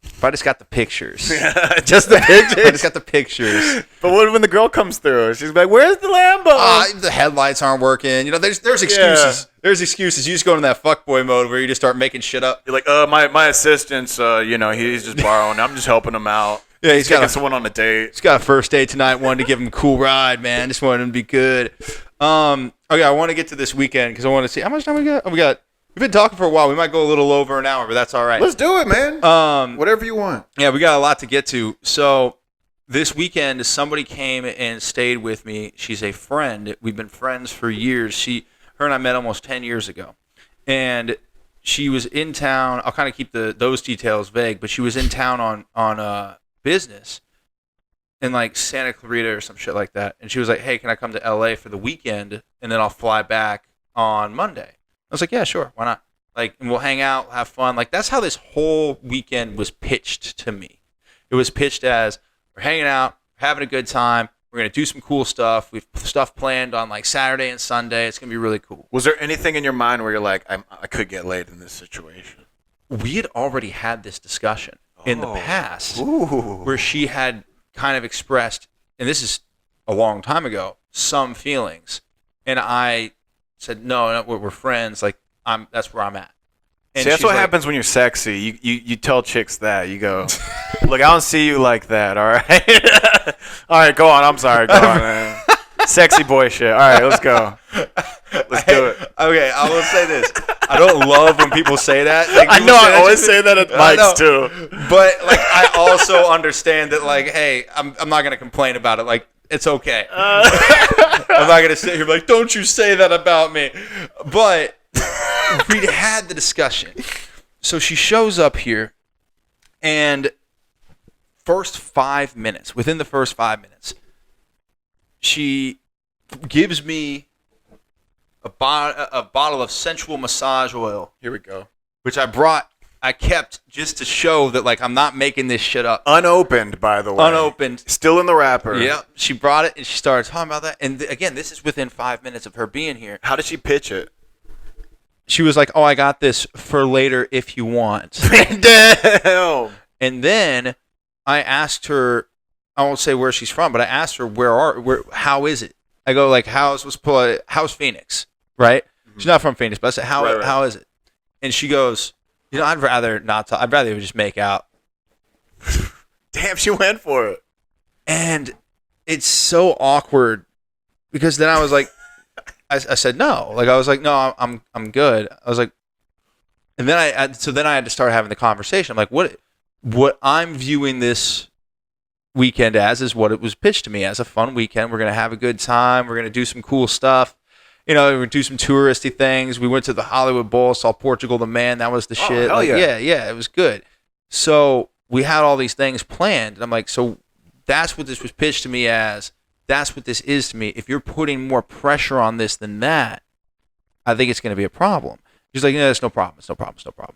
if I just got the pictures. Just the pictures? I just got the pictures. But what when the girl comes through? She's like, where's the Lambo? The headlights aren't working. You know, there's excuses. Yeah. There's excuses. You just go into that fuckboy mode where you just start making shit up. You're like, my assistant's, he's just borrowing. I'm just helping him out. Yeah, he's taking someone on a date. He's got a first date tonight. Wanted to give him a cool ride, man. Just wanted him to be good. Okay, I want to get to this weekend because I want to see how much time we got. We've been talking for a while. We might go a little over an hour, but that's all right. Let's do it, man. Whatever you want. Yeah, we got a lot to get to. So this weekend, somebody came and stayed with me. She's a friend. We've been friends for years. Her and I met almost 10 years ago. And she was in town. I'll kind of keep those details vague, but she was in town on business in like Santa Clarita or some shit like that. And she was like, hey, can I come to LA for the weekend? And then I'll fly back on Monday. I was like, yeah, sure. Why not? Like, and we'll hang out, have fun. Like, that's how this whole weekend was pitched to me. It was pitched as we're hanging out, we're having a good time. We're going to do some cool stuff. We've stuff planned on like Saturday and Sunday. It's going to be really cool. Was there anything in your mind where you're like, I could get laid in this situation? We had already had this discussion in the past where she had kind of expressed, and this is a long time ago, some feelings. And I said, no, we're friends. Like, that's where I'm at. And see, that's what happens when you're sexy. You tell chicks that. You go, look, I don't see you like that, all right? All right, go on. I'm sorry. Go on, man. Sexy boy shit. All right, let's go. Let's do it. Okay, I will say this. I don't love when people say that. Like, I know, I always say that at Mike's too. But, like, I also understand that, like, hey, I'm not going to complain about it. Like, it's okay. I'm not going to sit here like, don't you say that about me. But we'd had the discussion. So she shows up here, and within the first 5 minutes, she gives me a bottle of sensual massage oil. Here we go. Which I kept just to show that, like, I'm not making this shit up. Unopened, by the way. Unopened. Still in the wrapper. Yeah. She brought it, and she started talking about that. And again, this is within 5 minutes of her being here. How did she pitch it? She was like, oh, I got this for later if you want. Damn. And then I asked her, I won't say where she's from, but I asked her, how is it? I go, like, how's Phoenix, right? She's not from Phoenix, but I said, how is it? And she goes, I'd rather not talk. I'd rather just make out. Damn, she went for it. And it's so awkward because then I was like, I said no. Like, I was like, no, I'm good. I was like, and then I had to start having the conversation. I'm like, what I'm viewing this weekend as is what it was pitched to me as, a fun weekend. We're gonna have a good time. We're gonna do some cool stuff. We're gonna do some touristy things. We went to the Hollywood Bowl, saw Portugal the Man. That was the shit. Hell like, yeah. Yeah, it was good. So we had all these things planned, and I'm like, so that's what this was pitched to me as. That's what this is to me. If you're putting more pressure on this than that, I think it's going to be a problem. She's like, it's no problem. It's no problem. It's no problem.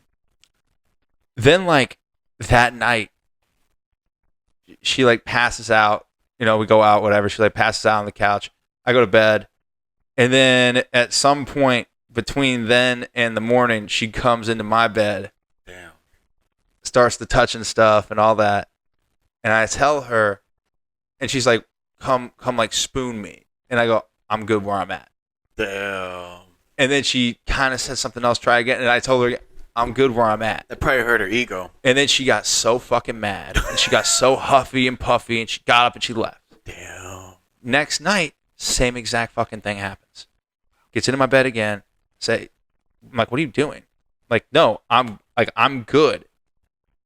Then, like, that night, she, like, passes out. We go out, whatever. She, like, passes out on the couch. I go to bed. And then at some point between then and the morning, she comes into my bed. Damn. Starts to touching stuff and all that. And I tell her, and she's like, come like spoon me. And I go, I'm good where I'm at. Damn. And then she kind of said something else, try again. And I told her, I'm good where I'm at. That probably hurt her ego. And then she got so fucking mad. And she got so huffy and puffy. And she got up and she left. Damn. Next night, same exact fucking thing happens. Gets into my bed again. I'm like, what are you doing? Like, no, I'm good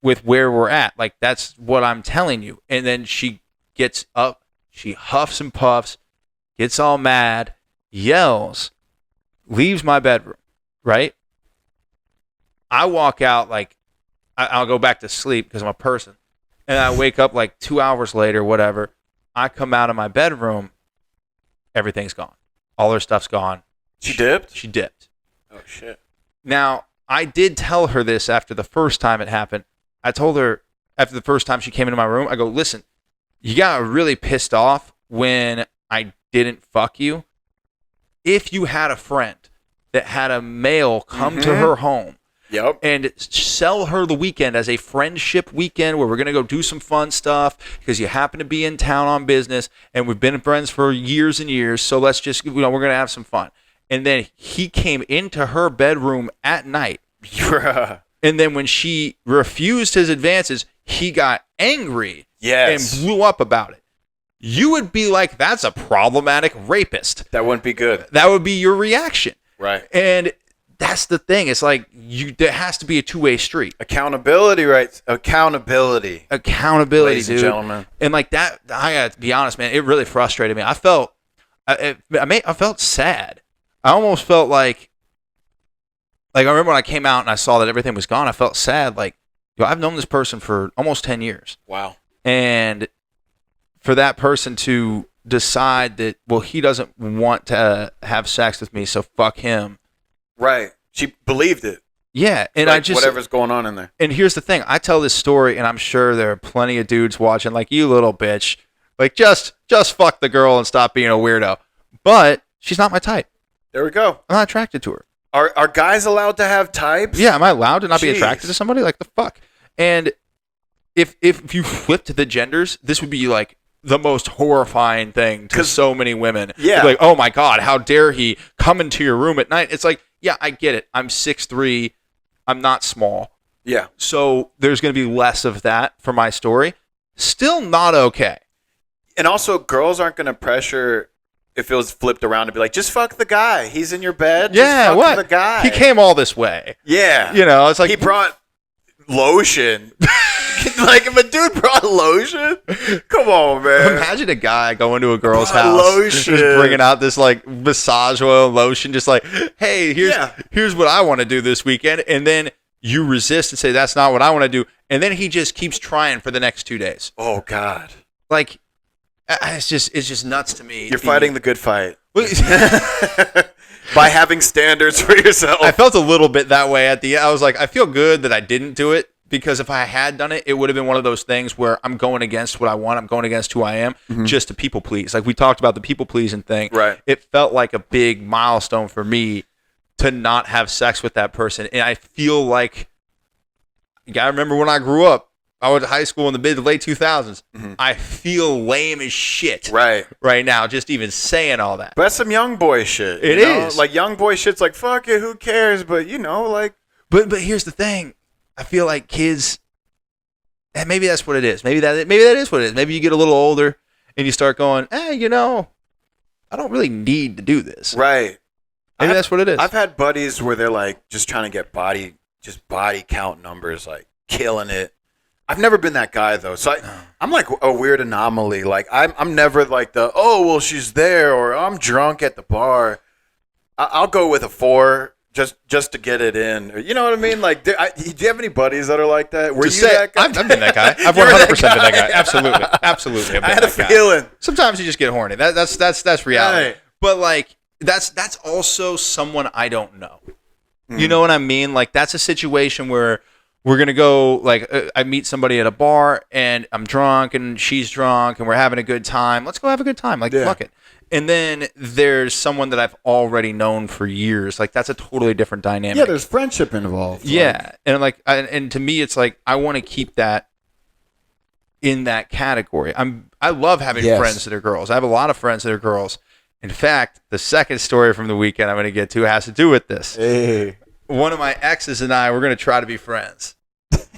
with where we're at. Like, that's what I'm telling you. And then she gets up. She huffs and puffs, gets all mad, yells, leaves my bedroom, right? I walk out, like, I'll go back to sleep because I'm a person. And I wake up like 2 hours later, whatever. I come out of my bedroom, everything's gone. All her stuff's gone. She dipped? She dipped. Oh, shit. Now, I did tell her this after the first time it happened. I told her after the first time she came into my room, I go, listen, you got really pissed off when I didn't fuck you. If you had a friend that had a male come to her home and sell her the weekend as a friendship weekend where we're going to go do some fun stuff because you happen to be in town on business and we've been friends for years and years, so let's just, we're going to have some fun. And then he came into her bedroom at night. And then when she refused his advances, he got angry Yes. and blew up about it, you would be like, that's a problematic rapist. That wouldn't be good. That would be your reaction. Right. And that's the thing. It's like there has to be a two-way street. Accountability, right? Accountability, Ladies and dude. gentlemen. And like that, I got to be honest, man. It really frustrated me. I felt sad. I almost felt like I remember when I came out and I saw that everything was gone. I felt sad. Like, I've known this person for almost 10 years. Wow. And for that person to decide that, well, he doesn't want to have sex with me, so fuck him. Right. She believed it. Yeah, and like I just whatever's going on in there. And here's the thing: I tell this story, and I'm sure there are plenty of dudes watching, like, you little bitch, like just fuck the girl and stop being a weirdo. But she's not my type. There we go. I'm not attracted to her. Are guys allowed to have types? Yeah, am I allowed to not be Jeez. attracted to somebody? Like, the fuck? And if you flipped the genders, this would be like the most horrifying thing to so many women. Yeah. Like, oh my God, how dare he come into your room at night? It's like, yeah, I get it. I'm 6'3". I'm not small. Yeah. So there's going to be less of that for my story. Still not okay. And also, girls aren't going to pressure if it was flipped around to be like, just fuck the guy. He's in your bed. Yeah, just fuck what? the guy. He came all this way. Yeah. You know, it's like he brought lotion. Like, if a dude brought lotion, come on, man. Imagine a guy going to a girl's Brought house, lotion. just bringing out this like massage oil lotion, just like, hey, here's what I want to do this weekend, and then you resist and say that's not what I want to do, and then he just keeps trying for the next 2 days. Oh God. Like, it's just nuts to me. You're fighting the good fight by having standards for yourself. I felt a little bit that way at the end. I was like, I feel good that I didn't do it, because if I had done it, it would have been one of those things where I'm going against what I want. I'm going against who I am just to people please. Like, we talked about the people pleasing thing. Right. It felt like a big milestone for me to not have sex with that person. And I feel like, I remember when I grew up, I went to high school in the mid to late 2000s. I feel lame as shit right now, just even saying all that. But that's some young boy shit. It you know? is. Like, young boy shit's like, fuck it, who cares? But, like. But here's the thing. I feel like kids, and maybe that's what it is. Maybe that is what it is. Maybe you get a little older and you start going, hey, I don't really need to do this. Right. Maybe that's what it is. I've had buddies where they're like just trying to get body count numbers, like killing it. I've never been that guy though. So I'm like a weird anomaly. Like I'm never like she's there, or I'm drunk at the bar. I'll go with a 4. Just to get it in. You know what I mean? Like, do you have any buddies that are like that? Were you that guy? I've been that guy. I've 100% been that guy. Absolutely. I've been I had a that guy. feeling. Sometimes you just get horny. That's reality. Right. But like, that's also someone I don't know. You know what I mean? Like, that's a situation where we're going to go, like, I meet somebody at a bar and I'm drunk and she's drunk and we're having a good time. Let's go have a good time. Like, fuck it. And then there's someone that I've already known for years. Like, that's a totally different dynamic. Yeah, there's friendship involved. Yeah. And like, and to me, it's like, I want to keep that in that category. I love having friends that are girls. I have a lot of friends that are girls. In fact, the second story from the weekend I'm going to get to has to do with this. Hey. One of my exes and I, we're going to try to be friends.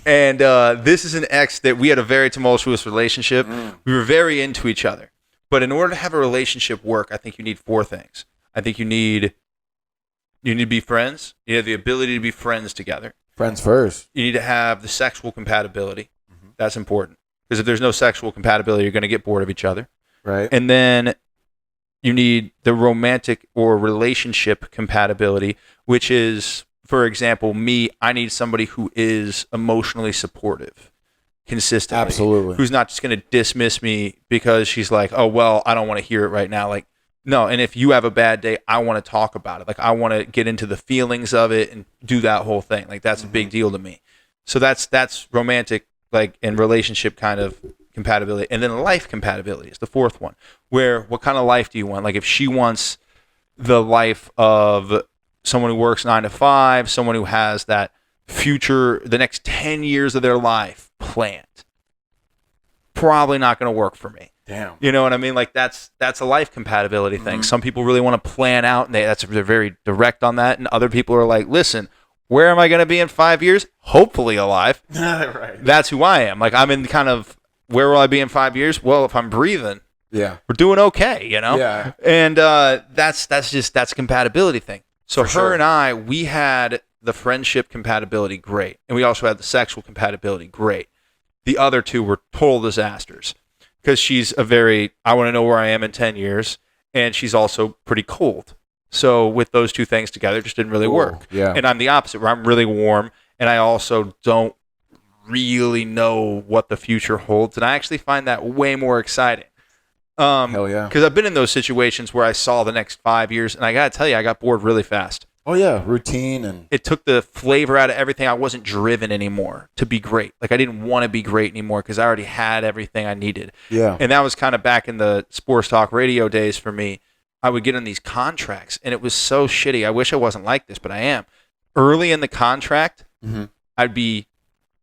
And this is an ex that we had a very tumultuous relationship. We were very into each other. But in order to have a relationship work, I think you need 4 things. I think you need to be friends. You have the ability to be friends together. Friends first. You need to have the sexual compatibility. That's important. Because if there's no sexual compatibility, you're going to get bored of each other. Right. And then you need the romantic or relationship compatibility, which is, for example, me, I need somebody who is emotionally supportive consistently. Absolutely. Who's not just going to dismiss me because she's like, oh, well, I don't want to hear it right now. Like, no. And if you have a bad day, I want to talk about it. Like, I want to get into the feelings of it and do that whole thing. Like, that's a big deal to me. So that's romantic, like, and relationship kind of compatibility. And then life compatibility is the 4th one, where what kind of life do you want? Like, if she wants the life of someone who works 9 to 5, someone who has that future, the next 10 years of their life planned, probably not going to work for me. Damn. You know what I mean? Like, that's a life compatibility thing. Some people really want to plan out, and they're very direct on that. And other people are like, listen, Where am I going to be in 5 years? Hopefully alive. Right. That's who I am. Like, I'm in kind of, where will I be in 5 years? Well, if I'm breathing, Yeah. we're doing okay, you know? Yeah. And that's a compatibility thing. So For her sure. and I, we had the friendship compatibility great. And we also had the sexual compatibility great. The other two were total disasters. Because she's I want to know where I am in 10 years. And she's also pretty cold. So with those two things together, it just didn't really work. Yeah. And I'm the opposite, where I'm really warm. And I also don't really know what the future holds. And I actually find that way more exciting. Hell yeah. Because I've been in those situations where I saw the next 5 years, and I got to tell you, I got bored really fast. Oh yeah, routine and It took the flavor out of everything. I wasn't driven anymore to be great. Like, I didn't want to be great anymore because I already had everything I needed. yeah. And that was kind of back in the sports talk radio days for me. I would get in these contracts, and it was so shitty. I wish I wasn't like this, but I am. Early in the contract, Mhm. I'd be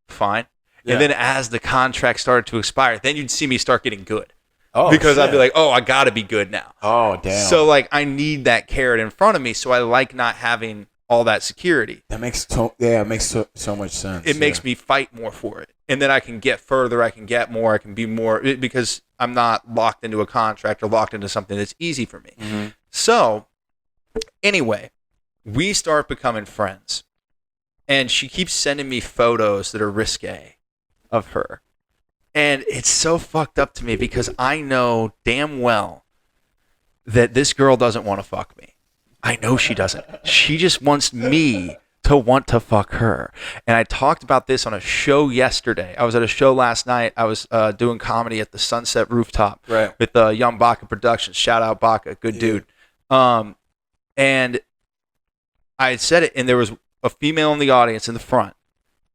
fine. Yeah. And then as the contract started to expire, then you'd see me start getting good. Oh, Because I'd be shit. like, oh, I got to be good now. Oh damn. So, like, I need that carrot in front of me, so I like not having all that security. that makes so much sense. It makes me fight more for it. And then I can get further, I can get more, I can be more, because I'm not locked into a contract or locked into something that's easy for me. Mhm. So, anyway, we start becoming friends. And she keeps sending me photos that are risque of her. And it's so fucked up to me because I know damn well that this girl doesn't want to fuck me. I know she doesn't. She just wants me to want to fuck her. And I talked about this on a show yesterday. I was at a show last night. I was doing comedy at the Sunset Rooftop Right. with Young Baca Productions. Shout out Baca, good dude. And I had said it, and there was a female in the audience in the front.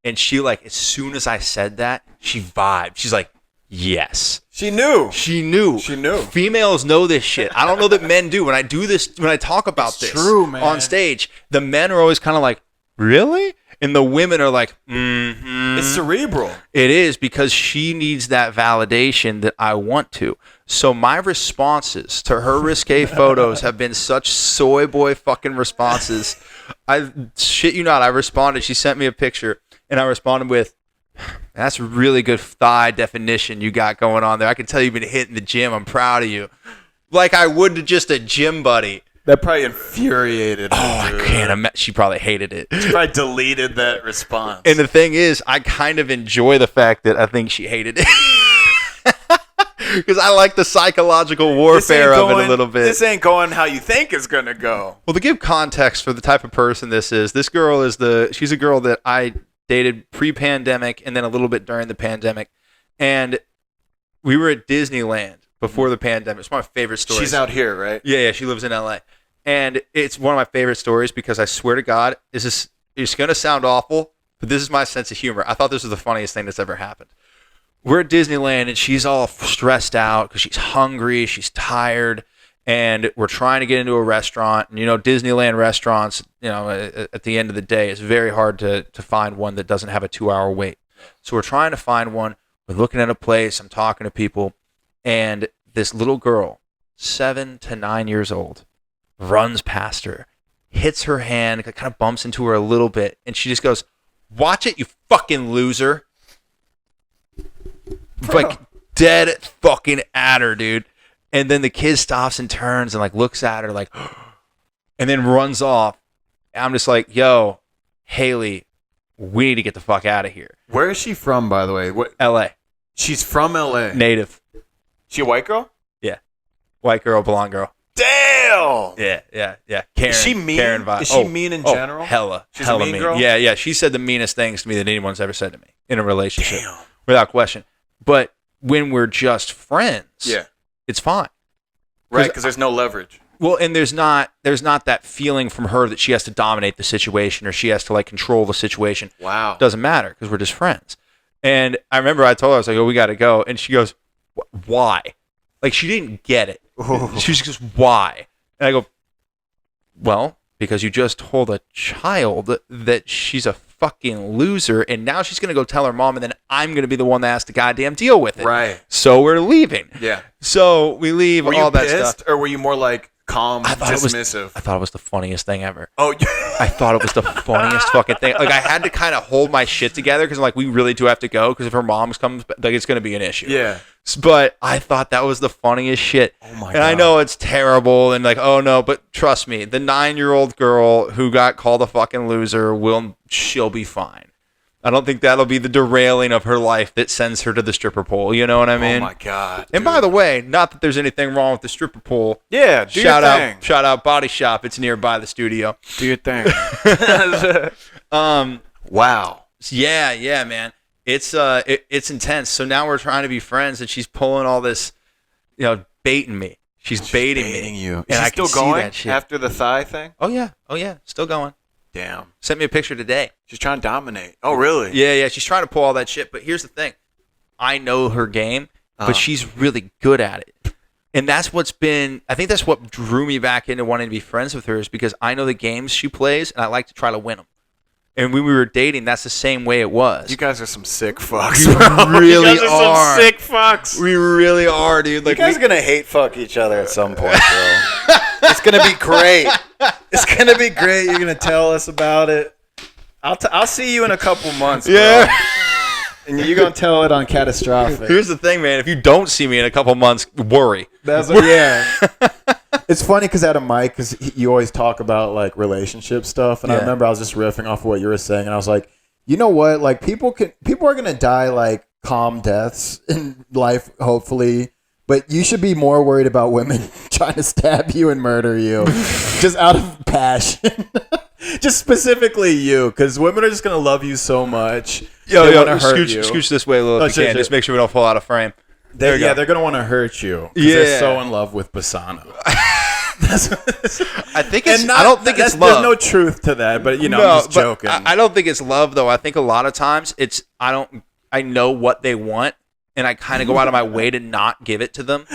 And she, like, as soon as I said that, she vibed. She's like, yes. She knew. She knew. She knew. Females know this shit. I don't know that men do. When I do this, when I talk about It's this true, man. on stage, the men are always kind of like, really? And the women are like, mm-hmm. It's cerebral. It is, because she needs that validation that I want to. So my responses to her risque photos have been such soy boy fucking responses. I shit you not. I responded. She sent me a picture, and I responded with, "That's really good thigh definition you got going on there. I can tell you've been hitting the gym. I'm proud of you." Like I would to just a gym buddy. That probably infuriated her. Oh, I dude. can't imagine. She probably hated it. She probably deleted that response. And the thing is, I kind of enjoy the fact that I think she hated it. Because I like the psychological warfare of it a little bit. This ain't going how you think it's going to go. Well, to give context for the type of person this girl is she's a girl that I dated pre-pandemic and then a little bit during the pandemic. And we were at Disneyland before the pandemic. It's one of my favorite stories. She's out here, right? Yeah, she lives in LA. And it's one of my favorite stories because I swear to God, it's going to sound awful, but this is my sense of humor. I thought this was the funniest thing that's ever happened. We're at Disneyland and she's all stressed out because she's hungry, she's tired, and we're trying to get into a restaurant. And, Disneyland restaurants, at the end of the day, it's very hard to find one that doesn't have a 2-hour wait. So we're trying to find one. We're looking at a place. I'm talking to people. And this little girl, 7 to 9 years old, runs past her, hits her hand, kind of bumps into her a little bit, and she just goes, "Watch it, you fucking loser." Like dead fucking at her, dude. And then the kid stops and turns and like looks at her like, and then runs off. And I'm just like, yo, Haley, we need to get the fuck out of here. Where is she from, by the way? What? LA. She's from LA. Native. She a white girl? Yeah. White girl, blonde girl. Damn! Yeah. Karen. Is she mean? Karen vibe. Is she mean in general? Hella. She's hella a mean girl? Yeah. She said the meanest things to me that anyone's ever said to me in a relationship. Damn. Without question. But when we're just friends, Yeah. it's fine. Right, because there's no leverage. Well, and there's not that feeling from her that she has to dominate the situation or she has to like control the situation. Wow. Doesn't matter because we're just friends. And I remember I told her, I was like, "Oh, we got to go," and she goes, "Why?" Like she didn't get it. She just goes, "Why?" And I go, "Well, because you just told a child that she's a fucking loser, and now she's gonna go tell her mom, and then I'm gonna be the one that has to goddamn deal with it." Right. So we're leaving. Yeah. So we leave Were all you that pissed, stuff. or were you more like, calm, dismissive. I thought it was the funniest thing ever. Oh, I thought it was the funniest fucking thing. Like, I had to kind of hold my shit together because I'm like, we really do have to go because if her mom's comes, like, it's going to be an issue. yeah. But I thought that was the funniest shit. Oh my and I God. know it's terrible and like, oh no, but trust me, the 9-year-old girl who got called a fucking loser she'll be fine. I don't think that'll be the derailing of her life that sends her to the stripper pole. You know what I mean? Oh my God. And by the way, not that there's anything wrong with the stripper pole. Yeah, do your thing. Shout out Body Shop. It's nearby the studio. Do your thing. Wow. Yeah, man. It's intense. So now we're trying to be friends, and she's pulling all this, baiting me. She's baiting me. you. And Is I she still can see going that shit. after the thigh thing? Oh yeah, still going. Damn. Sent me a picture today. She's trying to dominate. Oh, really? Yeah. She's trying to pull all that shit. But here's the thing. I know her game, but she's really good at it. And I think that's what drew me back into wanting to be friends with her is because I know the games she plays and I like to try to win them. And when we were dating, that's the same way it was. You guys are some sick fucks, We bro. really you guys are. are. Some sick fucks. We really are, dude. Like, You guys are gonna hate fuck each other at some point, bro. It's gonna be great. It's gonna be great. You're gonna tell us about it. I'll see you in a couple months, bro. Yeah. And you're gonna tell it on Catastrophic. Here's the thing, man. If you don't see me in a couple months, worry. Yeah. It's funny because at a mic, because you always talk about like relationship stuff, and I remember I was just riffing off of what you were saying, and I was like, you know what? Like people are gonna die like calm deaths in life, hopefully. But you should be more worried about women trying to stab you and murder you, just out of passion. Just specifically you, because women are just gonna love you so much. They wanna hurt you. Scooch this way a little if you can. Just make sure we don't fall out of frame. They're gonna want to hurt you. Yeah, they're so in love with Bassano. I think it's. I don't think it's love. There's no truth to that, but I'm just joking. I don't think it's love though. I think a lot of times it's. I know what they want, and I kind of go out of my way to not give it to them.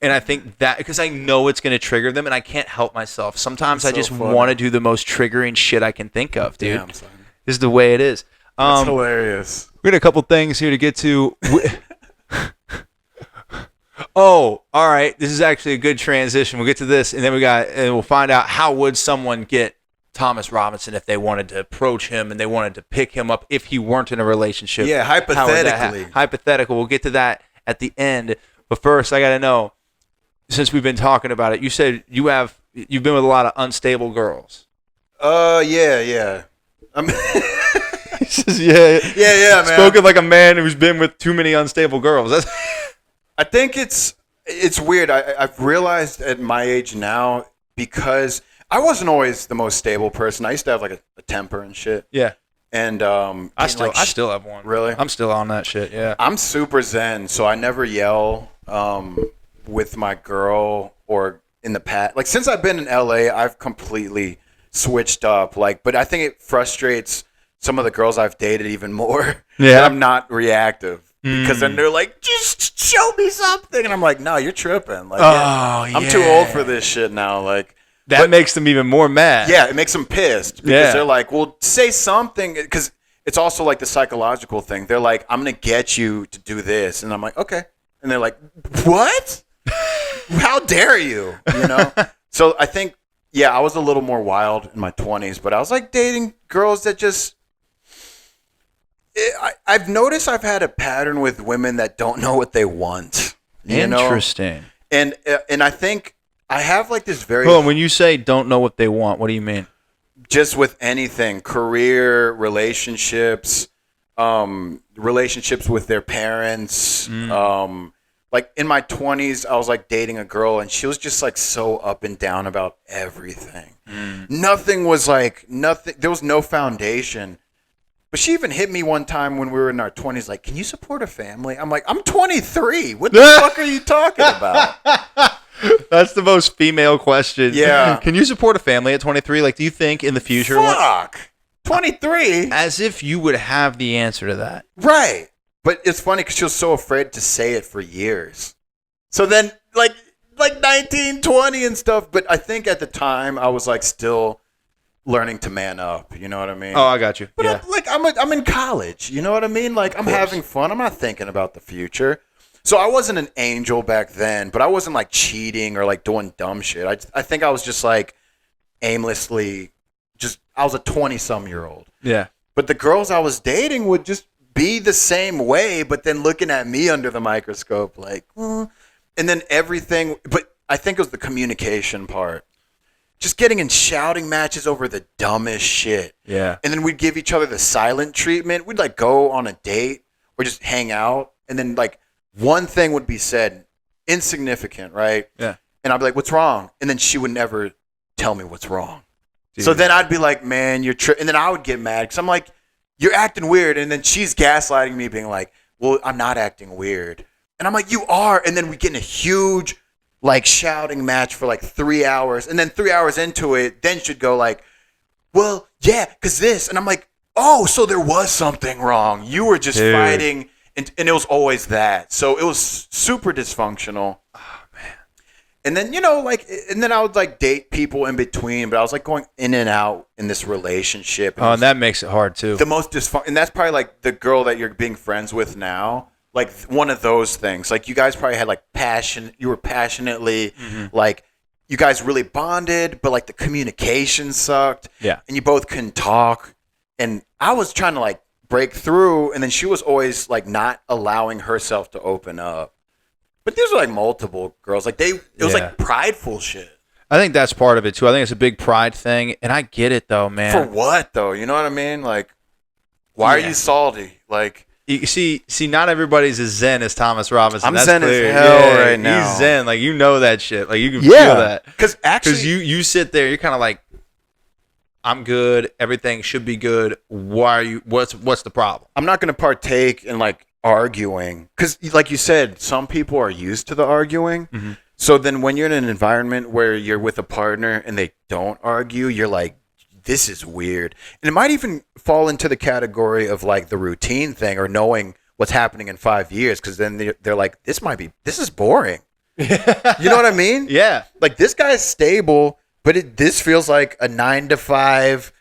And I think that because I know it's going to trigger them, and I can't help myself. Sometimes I just want to do the most triggering shit I can think of, dude. Damn, son. This is the way it is. That's hilarious. We got a couple things here to get to. Oh, all right. This is actually a good transition. We'll get to this, and then we'll find out how would someone get Thomas Robinson if they wanted to approach him and they wanted to pick him up if he weren't in a relationship. Yeah, hypothetically. Hypothetical. We'll get to that at the end. But first, I got to know, since we've been talking about it, you said you've been with a lot of unstable girls. Yeah. He says, yeah, man. Spoken like a man who's been with too many unstable girls. I think it's weird. I've realized at my age now, because I wasn't always the most stable person. I used to have like a temper and shit. Yeah. And I still have one. Really? I'm still on that shit. Yeah. I'm super zen, so I never yell with my girl or in the past. Like since I've been in LA, I've completely switched up. But I think it frustrates some of the girls I've dated even more. Yeah. That I'm not reactive. Because then they're like, just show me something. And I'm like, no, you're tripping. Like, I'm too old for this shit now. Like, that makes them even more mad. Yeah, it makes them pissed. Because they're like, well, say something. Because it's also like the psychological thing. They're like, I'm going to get you to do this. And I'm like, okay. And they're like, what? How dare you? You know? So I think, I was a little more wild in my 20s. But I was like dating girls that just... I've noticed I've had a pattern with women that don't know what they want. Interesting. And I think I have like this very... Hold on, when you say don't know what they want, what do you mean? Just with anything. Career, relationships, relationships with their parents. Like in my 20s, I was like dating a girl and she was just like so up and down about everything. Nothing was like... There was no foundation. But she even hit me one time when we were in our 20s, like, can you support a family? I'm like, I'm 23. What the fuck are you talking about? That's the most female question. Yeah. Can you support a family at 23? Like, do you think in the future... Fuck. 23? As if you would have the answer to that. Right. But it's funny because she was so afraid to say it for years. So then, like 19, 20 and stuff. But I think at the time, I was like still... learning to man up, you know what I mean? Oh, I got you. But I'm in college, you know what I mean? Like I'm having fun. I'm not thinking about the future. So I wasn't an angel back then, but I wasn't like cheating or like doing dumb shit. I think I was just like aimlessly, I was a 20-some-year-old. Yeah. But the girls I was dating would just be the same way, but then looking at me under the microscope, like, and then everything. But I think it was the communication part. Just getting in shouting matches over the dumbest shit. Yeah. And then we'd give each other the silent treatment. We'd like go on a date or just hang out, and then like one thing would be said, insignificant, right? Yeah. And I'd be like, "What's wrong?" And then she would never tell me what's wrong. Dude. So then I'd be like, "Man, you're and then I would get mad because I'm like, "You're acting weird," and then she's gaslighting me, being like, "Well, I'm not acting weird," and I'm like, "You are," and then we get in a huge like shouting match for like 3 hours, and then 3 hours into it, then she'd go like, "Well, yeah, because this," and I'm like, "Oh, so there was something wrong. You were just fighting," and it was always that. So it was super dysfunctional. And then, and then I would like date people in between, but I was like going in and out in this relationship. And that makes it hard too. The most dysfunctional, and that's probably like the girl that you're being friends with now. Like one of those things. Like you guys probably had like passion. You were passionately like you guys really bonded, but like the communication sucked. Yeah. And you both couldn't talk. And I was trying to like break through, and then she was always like not allowing herself to open up. But these were like multiple girls. Like it was like prideful shit. I think that's part of it too. I think it's a big pride thing, and I get it though, man. For what though? You know what I mean? Like, why are you salty? Like, you see, not everybody's as zen as Thomas Robinson. I'm that's zen clear. as hell right now. He's zen, like you know that shit. Like you can feel that. Because actually, you sit there, you're kind of like, I'm good. Everything should be good. Why are you? What's the problem? I'm not going to partake in like arguing because, like you said, some people are used to the arguing. Mm-hmm. So then, when you're in an environment where you're with a partner and they don't argue, you're like, this is weird. And it might even fall into the category of like the routine thing or knowing what's happening in 5 years, because then they're like, this is boring. You know what I mean? Yeah. Like this guy's stable, but this feels like a 9-to-5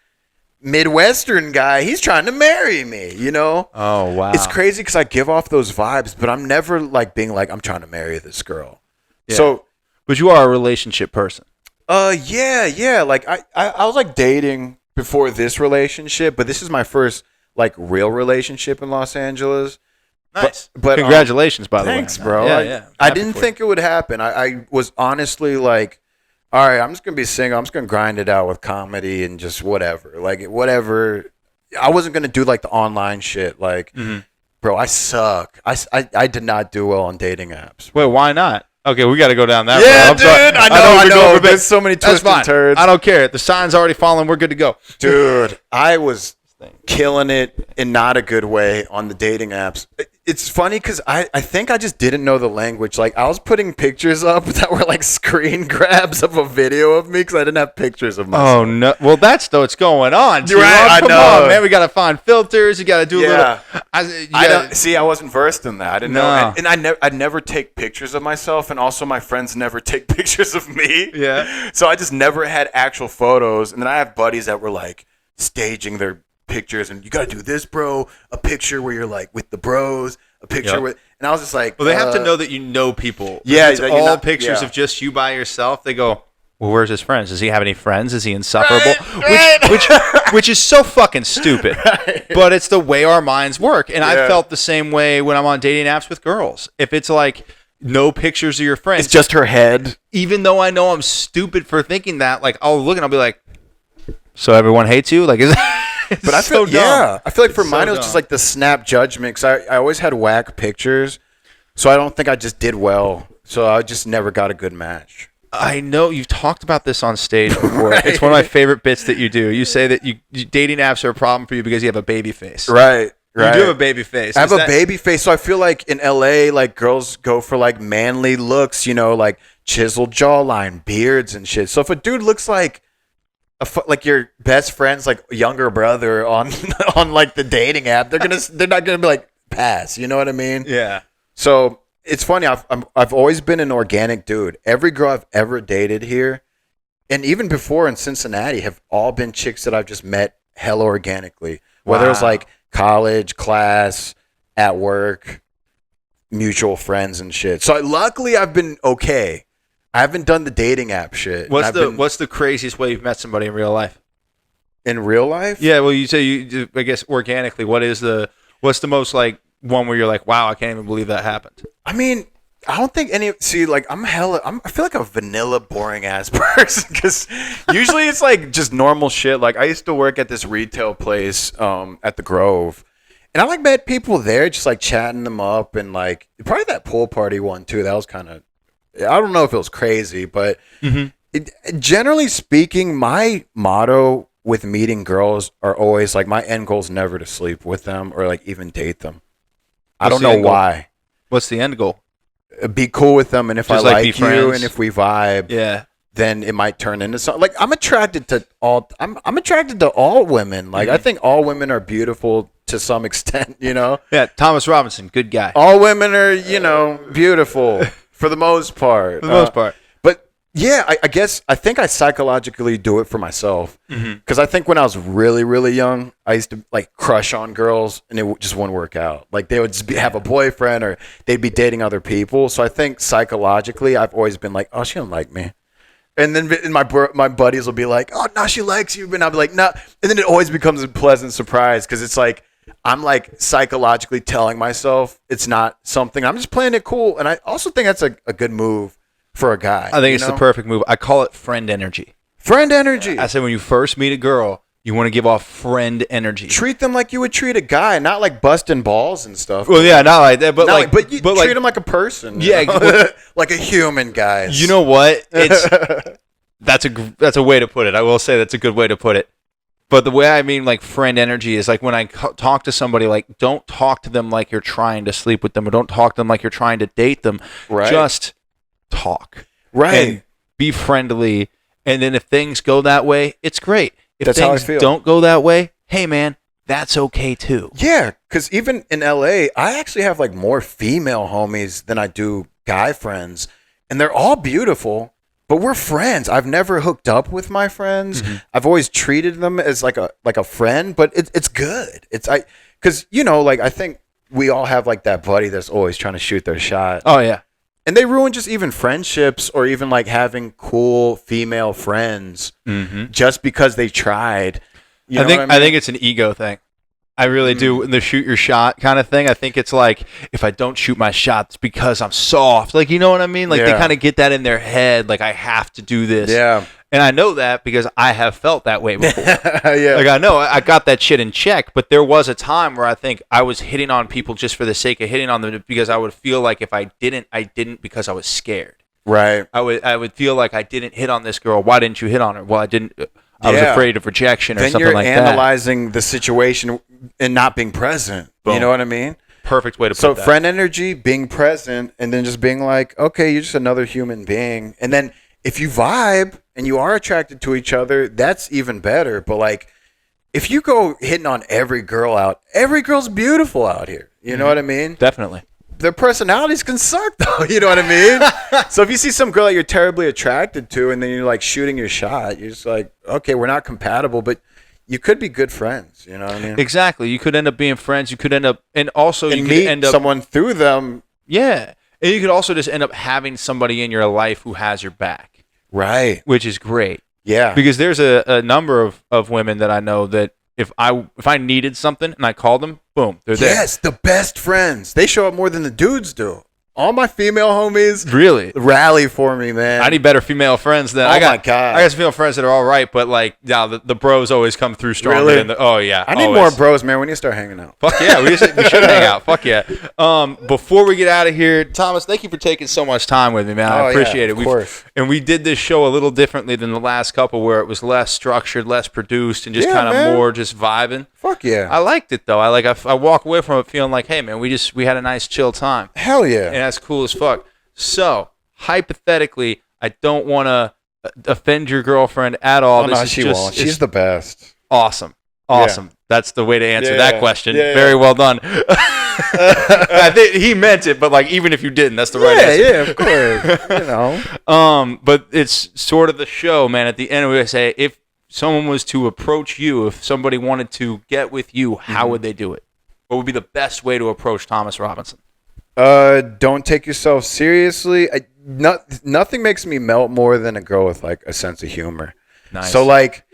Midwestern guy. He's trying to marry me, you know? Oh, wow. It's crazy because I give off those vibes, but I'm never like being like, I'm trying to marry this girl. Yeah. So, but you are a relationship person. Yeah. Like I was like dating before this relationship, but this is my first like real relationship in Los Angeles. Nice. But congratulations, by the way. Thanks, bro. Yeah. I didn't think it would happen. I was honestly like, all right, I'm just going to be single. I'm just going to grind it out with comedy and just whatever. Like, whatever. I wasn't going to do like the online shit. Like, bro, I suck. I did not do well on dating apps. Wait, why not? Okay, we got to go down that Yeah, road. dude. I know. There's so many twists and turns. I don't care. The sign's already fallen. We're good to go. Dude, I was killing it in not a good way on the dating apps. It's funny because I think I just didn't know the language. Like, I was putting pictures up that were like screen grabs of a video of me because I didn't have pictures of myself. Oh, no. Well, that's what's going on. You're right. Come on, man. We got to find filters. You got to do a little. I wasn't versed in that. I didn't know. And I never take pictures of myself. And also, my friends never take pictures of me. Yeah. So I just never had actual photos. And then I have buddies that were like staging their pictures, and you got to do this, bro. A picture where you're like with the bros, a picture with, and I was just like, well, they have to know that you know people. Yeah, it's all pictures of just you by yourself. They go, well, where's his friends? Does he have any friends? Is he insufferable? Which is so fucking stupid. Right. But it's the way our minds work, and I felt the same way when I'm on dating apps with girls. If it's like no pictures of your friends, it's just her head. Even though I know I'm stupid for thinking that, like I'll look and I'll be like, so everyone hates you? Like, is but I feel I feel like for mine it was dumb. just like the snap judgment because I always had whack pictures, so I don't think I just did well. So I just never got a good match. I know you've talked about this on stage before. Right. It's one of my favorite bits that you do. You say that dating apps are a problem for you because you have a baby face. Right. You do have a baby face. I have a baby face, so I feel like in LA, like girls go for like manly looks, you know, like chiseled jawline, beards and shit. So if a dude looks like your best friend's like younger brother on like the dating app, they're not gonna be like pass. You know what I mean? Yeah. So it's funny. I've always been an organic dude. Every girl I've ever dated here, and even before in Cincinnati, have all been chicks that I've just met hella organically. Whether it's like college, class, at work, mutual friends and shit. So luckily I've been okay. I haven't done the dating app shit. What's the craziest way you've met somebody in real life? In real life? Yeah, well, you say I guess organically. What's the most like one where you're like, wow, I can't even believe that happened? I mean, I don't think I feel like a vanilla, boring ass person because usually it's like just normal shit. Like I used to work at this retail place at the Grove, and I like met people there, just like chatting them up, and like probably that pool party one too. That was kind of, I don't know if it was crazy, but generally speaking, my motto with meeting girls are always like my end goal is never to sleep with them or like even date them. I don't know why. What's the end goal? Be cool with them, and if Just I like like be you friends. and if we vibe, Yeah. then it might turn into something. Like I'm attracted to all women. Like I think all women are beautiful to some extent, you know. Yeah, Thomas Robinson, good guy. All women are, beautiful for the most part. For the most part. But yeah, I think I psychologically do it for myself. Because I think when I was really, really young, I used to like crush on girls and it just wouldn't work out. Like they would just have a boyfriend or they'd be dating other people. So I think psychologically, I've always been like, oh, she don't like me. And then my buddies will be like, oh, no, she likes you. And I'll be like, no. And then it always becomes a pleasant surprise because it's like, I'm like psychologically telling myself it's not something. I'm just playing it cool. And I also think that's a good move for a guy. I think it's the perfect move. I call it friend energy. Friend energy. I said when you first meet a girl, you want to give off friend energy. Treat them like you would treat a guy, not like busting balls and stuff. Well, yeah, not like that, but but you treat them like a person. Yeah, like a human, guys. You know what? That's a way to put it. I will say that's a good way to put it. But the way I mean like friend energy is like when I talk to somebody, like don't talk to them like you're trying to sleep with them or don't talk to them like you're trying to date them. Right. Just talk. Right. And be friendly. And then if things go that way, it's great. If That's how I things feel. don't go that way, hey man, that's okay too. Yeah, because even in LA, I actually have like more female homies than I do guy friends. And they're all beautiful, but we're friends. I've never hooked up with my friends. I've always treated them as like a friend, but it's good. Because I think we all have like that buddy that's always trying to shoot their shot. Oh yeah. And they ruin just even friendships or even like having cool female friends just because they tried. I think it's an ego thing. I really do. The shoot your shot kind of thing. I think it's like, if I don't shoot my shot, it's because I'm soft. Like, you know what I mean? Like, they kind of get that in their head. Like, I have to do this. Yeah. And I know that because I have felt that way before. Yeah. Like, I know I got that shit in check, but there was a time where I think I was hitting on people just for the sake of hitting on them because I would feel like if I didn't because I was scared. Right. I would feel like I didn't hit on this girl. Why didn't you hit on her? Well, I didn't. I was afraid of rejection or something like that. Then you're analyzing the situation and not being present. Boom. You know what I mean? Perfect way to put that. So friend energy, being present, and then just being like, okay, you're just another human being. And then if you vibe and you are attracted to each other, that's even better. But like, if you go hitting on every girl's beautiful out here. You know what I mean? Definitely. Their personalities can suck though. You know what I mean? So if you see some girl that you're terribly attracted to and then you're like shooting your shot, you're just like, okay, we're not compatible, but you could be good friends. You know what I mean? Exactly. You could end up being friends. You could end up, and also you could meet end up someone through them. Yeah. And you could also just end up having somebody in your life who has your back. Right. Which is great. Yeah. Because there's a number of women that I know that if I needed something and I called them, boom, they're there. Yes, the best friends. They show up more than the dudes do. All my female homies really rally for me, man. I need better female friends than my God. I got some female friends that are all right, but like now the bros always come through stronger Really? than the, oh yeah. I need always. more bros, man. We need to start hanging out. Fuck yeah, we should hang out. Fuck yeah. Before we get out of here, Thomas, thank you for taking so much time with me, man. I appreciate it. Of course. And we did this show a little differently than the last couple, where it was less structured, less produced, and just kind of more just vibing. Fuck yeah. I liked it though. I walk away from it feeling like, hey man, we had a nice chill time. Hell yeah. And that's cool as fuck. So hypothetically, I don't want to offend your girlfriend at all. Oh, no, she won't. She's the best. Awesome. Yeah. That's the way to answer Yeah. that question. Yeah. Very well done. I think he meant it, but like even if you didn't, that's the right answer. Yeah, of course. You know. But it's sort of the show, man. At the end, we say if someone was to approach you, if somebody wanted to get with you, how would they do it? What would be the best way to approach Thomas Robinson? Don't take yourself seriously. Nothing makes me melt more than a girl with like a sense of humor. Nice. So like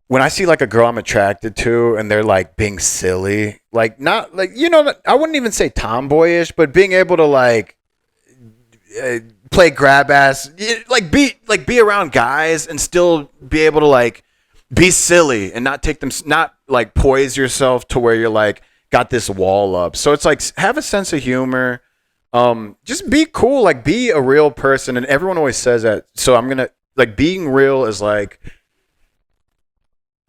when I see like a girl I'm attracted to and they're like being silly, like not like, you know, I wouldn't even say tomboyish, but being able to like play grab ass, like be around guys and still be able to like be silly and not take them, not like poise yourself to where you're like got this wall up. So it's like have a sense of humor. Just be cool, like be a real person. And everyone always says that. So I'm gonna like being real is like,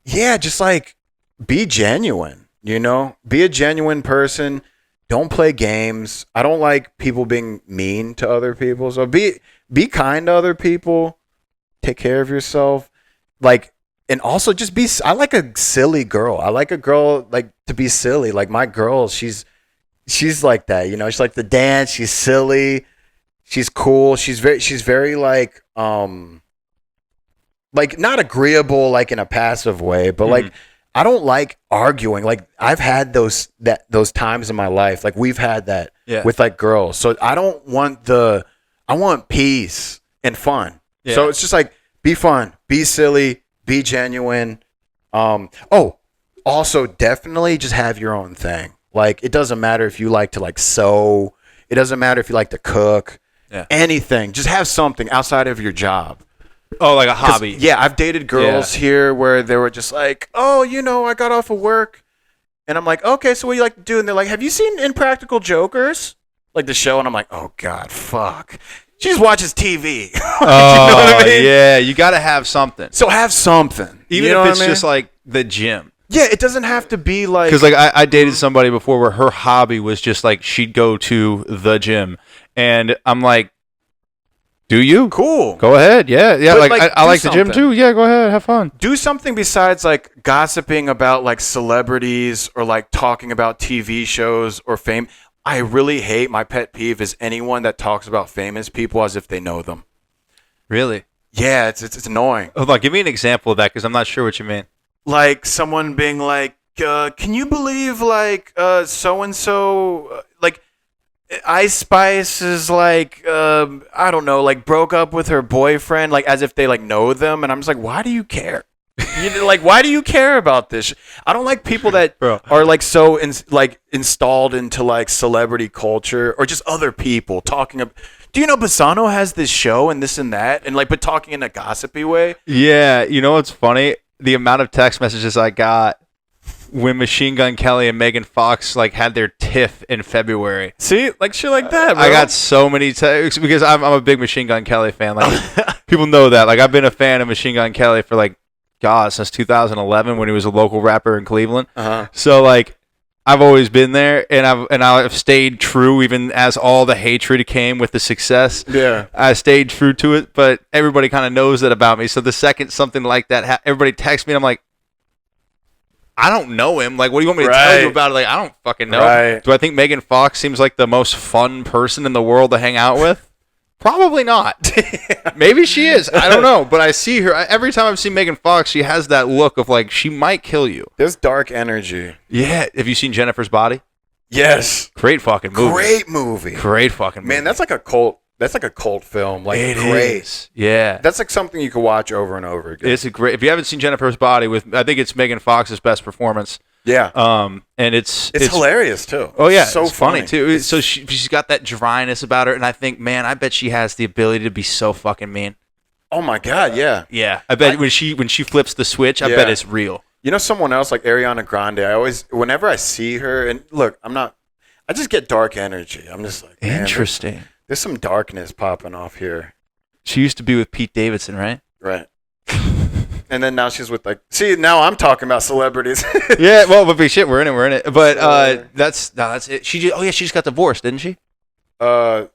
yeah, just like be genuine, you know, be a genuine person. Don't play games. I don't like people being mean to other people. So be kind to other people. Take care of yourself. Like, and also just be, I like a silly girl. I like a girl like to be silly. Like my girl, she's like that, you know, she's like the dance. She's silly. She's cool. She's very like not agreeable, like in a passive way, but like, I don't like arguing. Like I've had those times in my life. Like we've had that with like girls. So I want peace and fun. Yeah. So it's just like, be fun, be silly, be genuine. Also definitely just have your own thing. Like it doesn't matter if you like to like sew. It doesn't matter if you like to cook. Yeah. Anything. Just have something outside of your job. Oh, like a hobby. Yeah, I've dated girls here where they were just like, oh, you know, I got off of work. And I'm like, okay, so what do you like to do? And they're like, have you seen Impractical Jokers? Like the show. And I'm like, oh, God, fuck. She just watches TV. You know what I mean? Yeah, you got to have something. So have something. Even if it's just like the gym. Yeah, it doesn't have to be like... Because like I dated somebody before where her hobby was just like she'd go to the gym. And I'm like, do you? Cool. Go ahead. Yeah. But like I like something. The gym too. Yeah, go ahead. Have fun. Do something besides like gossiping about like celebrities or like talking about TV shows or fame. I really hate, my pet peeve is anyone that talks about famous people as if they know them. Really? Yeah, it's annoying. Hold on. Give me an example of that because I'm not sure what you mean. Like someone being like, can you believe like so-and-so, like Ice Spice is like, I don't know, like broke up with her boyfriend, like as if they like know them. And I'm just like, why do you care? Like, why do you care about this? I don't like people that are like so installed into like celebrity culture or just other people talking about. Do you know Bassano has this show and this and that and like, but talking in a gossipy way? Yeah. You know what's funny? The amount of text messages I got when Machine Gun Kelly and Megan Fox like had their tiff in February. See, like shit like that, bro. I got so many texts because I'm a big Machine Gun Kelly fan. Like people know that. Like I've been a fan of Machine Gun Kelly for like since 2011 when he was a local rapper in Cleveland. So like I've always been there, and I've stayed true even as all the hatred came with the success. Yeah, I stayed true to it, but everybody kind of knows that about me. So the second something like that, everybody texts me, and I'm like, I don't know him. Like, what do you want me to tell you about it? Like, I don't fucking know. Right. Do I think Megan Fox seems like the most fun person in the world to hang out with? Probably not. Maybe she is. I don't know. But I see her. Every time I've seen Megan Fox, she has that look of like, she might kill you. There's dark energy. Yeah. Have you seen Jennifer's Body? Yes. Great fucking movie. Great movie. Great fucking movie. Man, that's like a cult. That's like a cult film. Like, it great. Is. Yeah. That's like something you can watch over and over again. It's a great. If you haven't seen Jennifer's Body, I think it's Megan Fox's best performance. Yeah. And it's hilarious too. Oh yeah, so it's funny too. So she's got that dryness about her, and I think, man, I bet she has the ability to be so fucking mean. Oh my god, yeah. Yeah. I bet when she flips the switch, I bet it's real. You know, someone else like Ariana Grande. Whenever I see her, and look, I just get dark energy. I'm just like, man, interesting. There's some darkness popping off here. She used to be with Pete Davidson, right? Right. And then now she's with like, see, now I'm talking about celebrities. Yeah, well, but shit, we're in it. But that's it. She just got divorced, didn't she?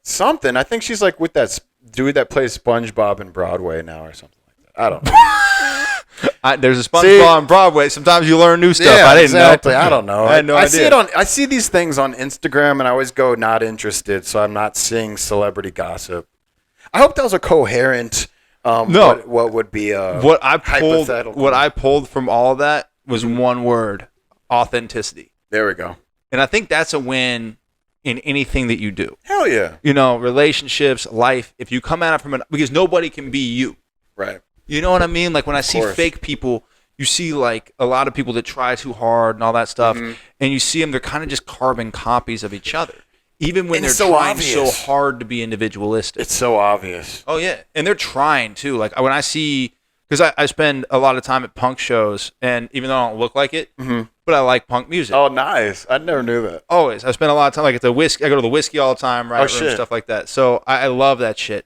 Something. I think she's like with that dude that plays SpongeBob in Broadway now or something like that. I don't know. There's a SpongeBob on Broadway. Sometimes you learn new stuff. Yeah, I didn't know. I don't know. I had no idea. I see these things on Instagram, and I always go not interested, so I'm not seeing celebrity gossip. I hope that was a coherent. No. What would be what I pulled? hypothetical? What I pulled from all of that was one word: authenticity. There we go. And I think that's a win in anything that you do. Hell yeah. You know, relationships, life. If you come at it because nobody can be you. Right. You know what I mean? Like when I see course. fake people, you see like a lot of people that try too hard and all that stuff, and you see them, they're kind of just carbon copies of each other. Even when And they're it's so trying obvious. so hard to be individualistic. It's so obvious. Oh, yeah. And they're trying, too. Like, when I see... Because I spend a lot of time at punk shows, and even though I don't look like it, but I like punk music. Oh, nice. I never knew that. Always. I spend a lot of time, like, at the whiskey... I go to the whiskey all the time, right? shit. Stuff like that. So, I love that shit.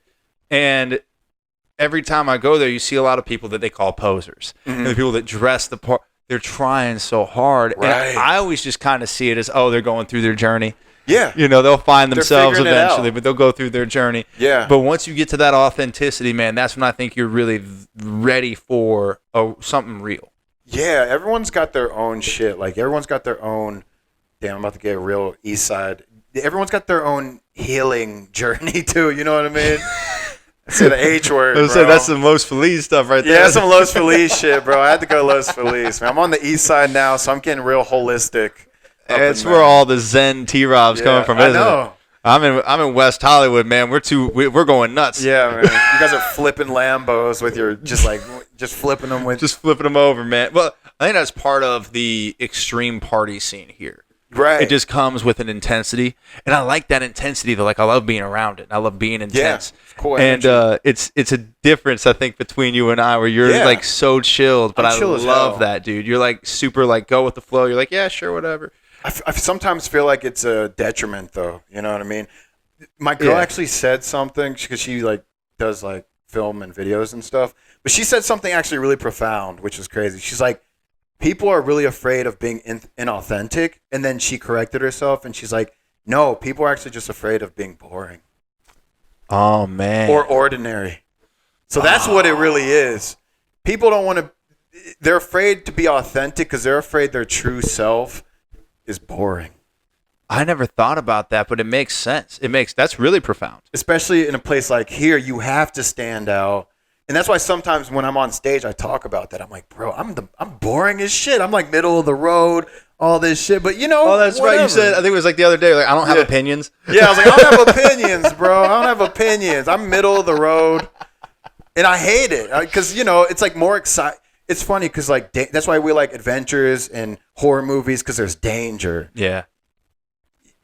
And every time I go there, you see a lot of people that they call posers. And the people that dress the part... They're trying so hard. Right. And I always just kind of see it as, oh, they're going through their journey. Yeah. You know, they'll find themselves figuring it eventually, out. but they'll go through their journey. Yeah. But once you get to that authenticity, man, that's when I think you're really ready for something real. Yeah, everyone's got their own shit. Like, everyone's got their own... Damn, I'm about to get a real east side. Everyone's got their own healing journey, too. You know what I mean? I said the H word, I was bro. saying, that's some Los Feliz stuff right there. Yeah, that's some Los Feliz shit, bro. I had to go Los Feliz, man. I'm on the east side now, so I'm getting real holistic. That's where all the Zen T-Robs coming from, isn't know. it? I'm in West Hollywood, man. We're going nuts. Yeah, man. You guys are flipping Lambos with your just flipping them with Just flipping them over, man. Well, I think that's part of the extreme party scene here. right. It just comes with an intensity, and I like that intensity. Though, like I love being around it. I love being intense. cool And it's a difference, I think, between you and I, where you're Yeah. like so chilled, but I'm I chill as love hell. that, dude. You're like super, like go with the flow. You're like, yeah, sure, whatever. I sometimes feel like it's a detriment, though. You know what I mean? My girl Yeah. actually said something because she like does like film and videos and stuff. But she said something actually really profound, which is crazy. She's like, people are really afraid of being inauthentic, and then she corrected herself, and she's like, no, people are actually just afraid of being boring Oh man. or ordinary. So that's what it really is. People don't want to. They're afraid to be authentic because they're afraid their true self is boring. I never thought about that, but it makes sense. That's really profound. Especially in a place like here, you have to stand out. And that's why sometimes when I'm on stage, I talk about that. I'm like, bro, I'm boring as shit. I'm like middle of the road, all this shit. But you know, Oh, that's right. You said, I think it was like the other day, like I don't have opinions. Yeah, I was like, I don't have opinions, bro. I don't have opinions. I'm middle of the road, and I hate it because you know it's like more exciting. It's funny because like that's why we like adventures and horror movies because there's danger. Yeah.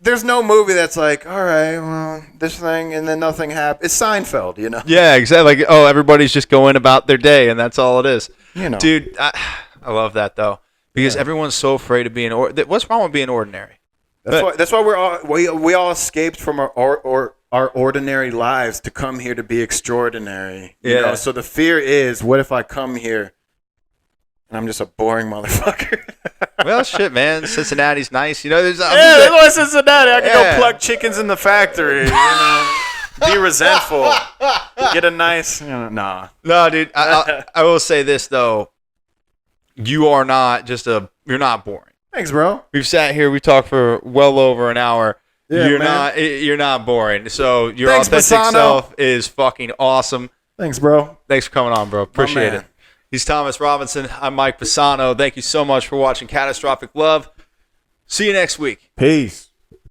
There's no movie that's like, all right, well, this thing, and then nothing happens. It's Seinfeld, you know? Yeah, exactly. Like, oh, everybody's just going about their day, and that's all it is. You know. Dude, I love that though, because everyone's so afraid of being. What's wrong with being ordinary? That's why we all escaped from our ordinary lives to come here to be extraordinary. You know? So the fear is, what if I come here and I'm just a boring motherfucker? Well, shit, man. Cincinnati's nice. You know, there's. That's why Cincinnati. I can go pluck chickens in the factory. You know? Be resentful. Get a nice. You know, nah. No, dude. I will say this though. You are not just You're not boring. Thanks, bro. We've sat here. We talked for well over an hour. Yeah, you're man. You're not boring. So your Thanks, authentic Bassano. self is fucking awesome. Thanks, bro. Thanks for coming on, bro. Appreciate man. it. He's Thomas Robinson. I'm Mike Bassano. Thank you so much for watching Catastrophic Love. See you next week. Peace.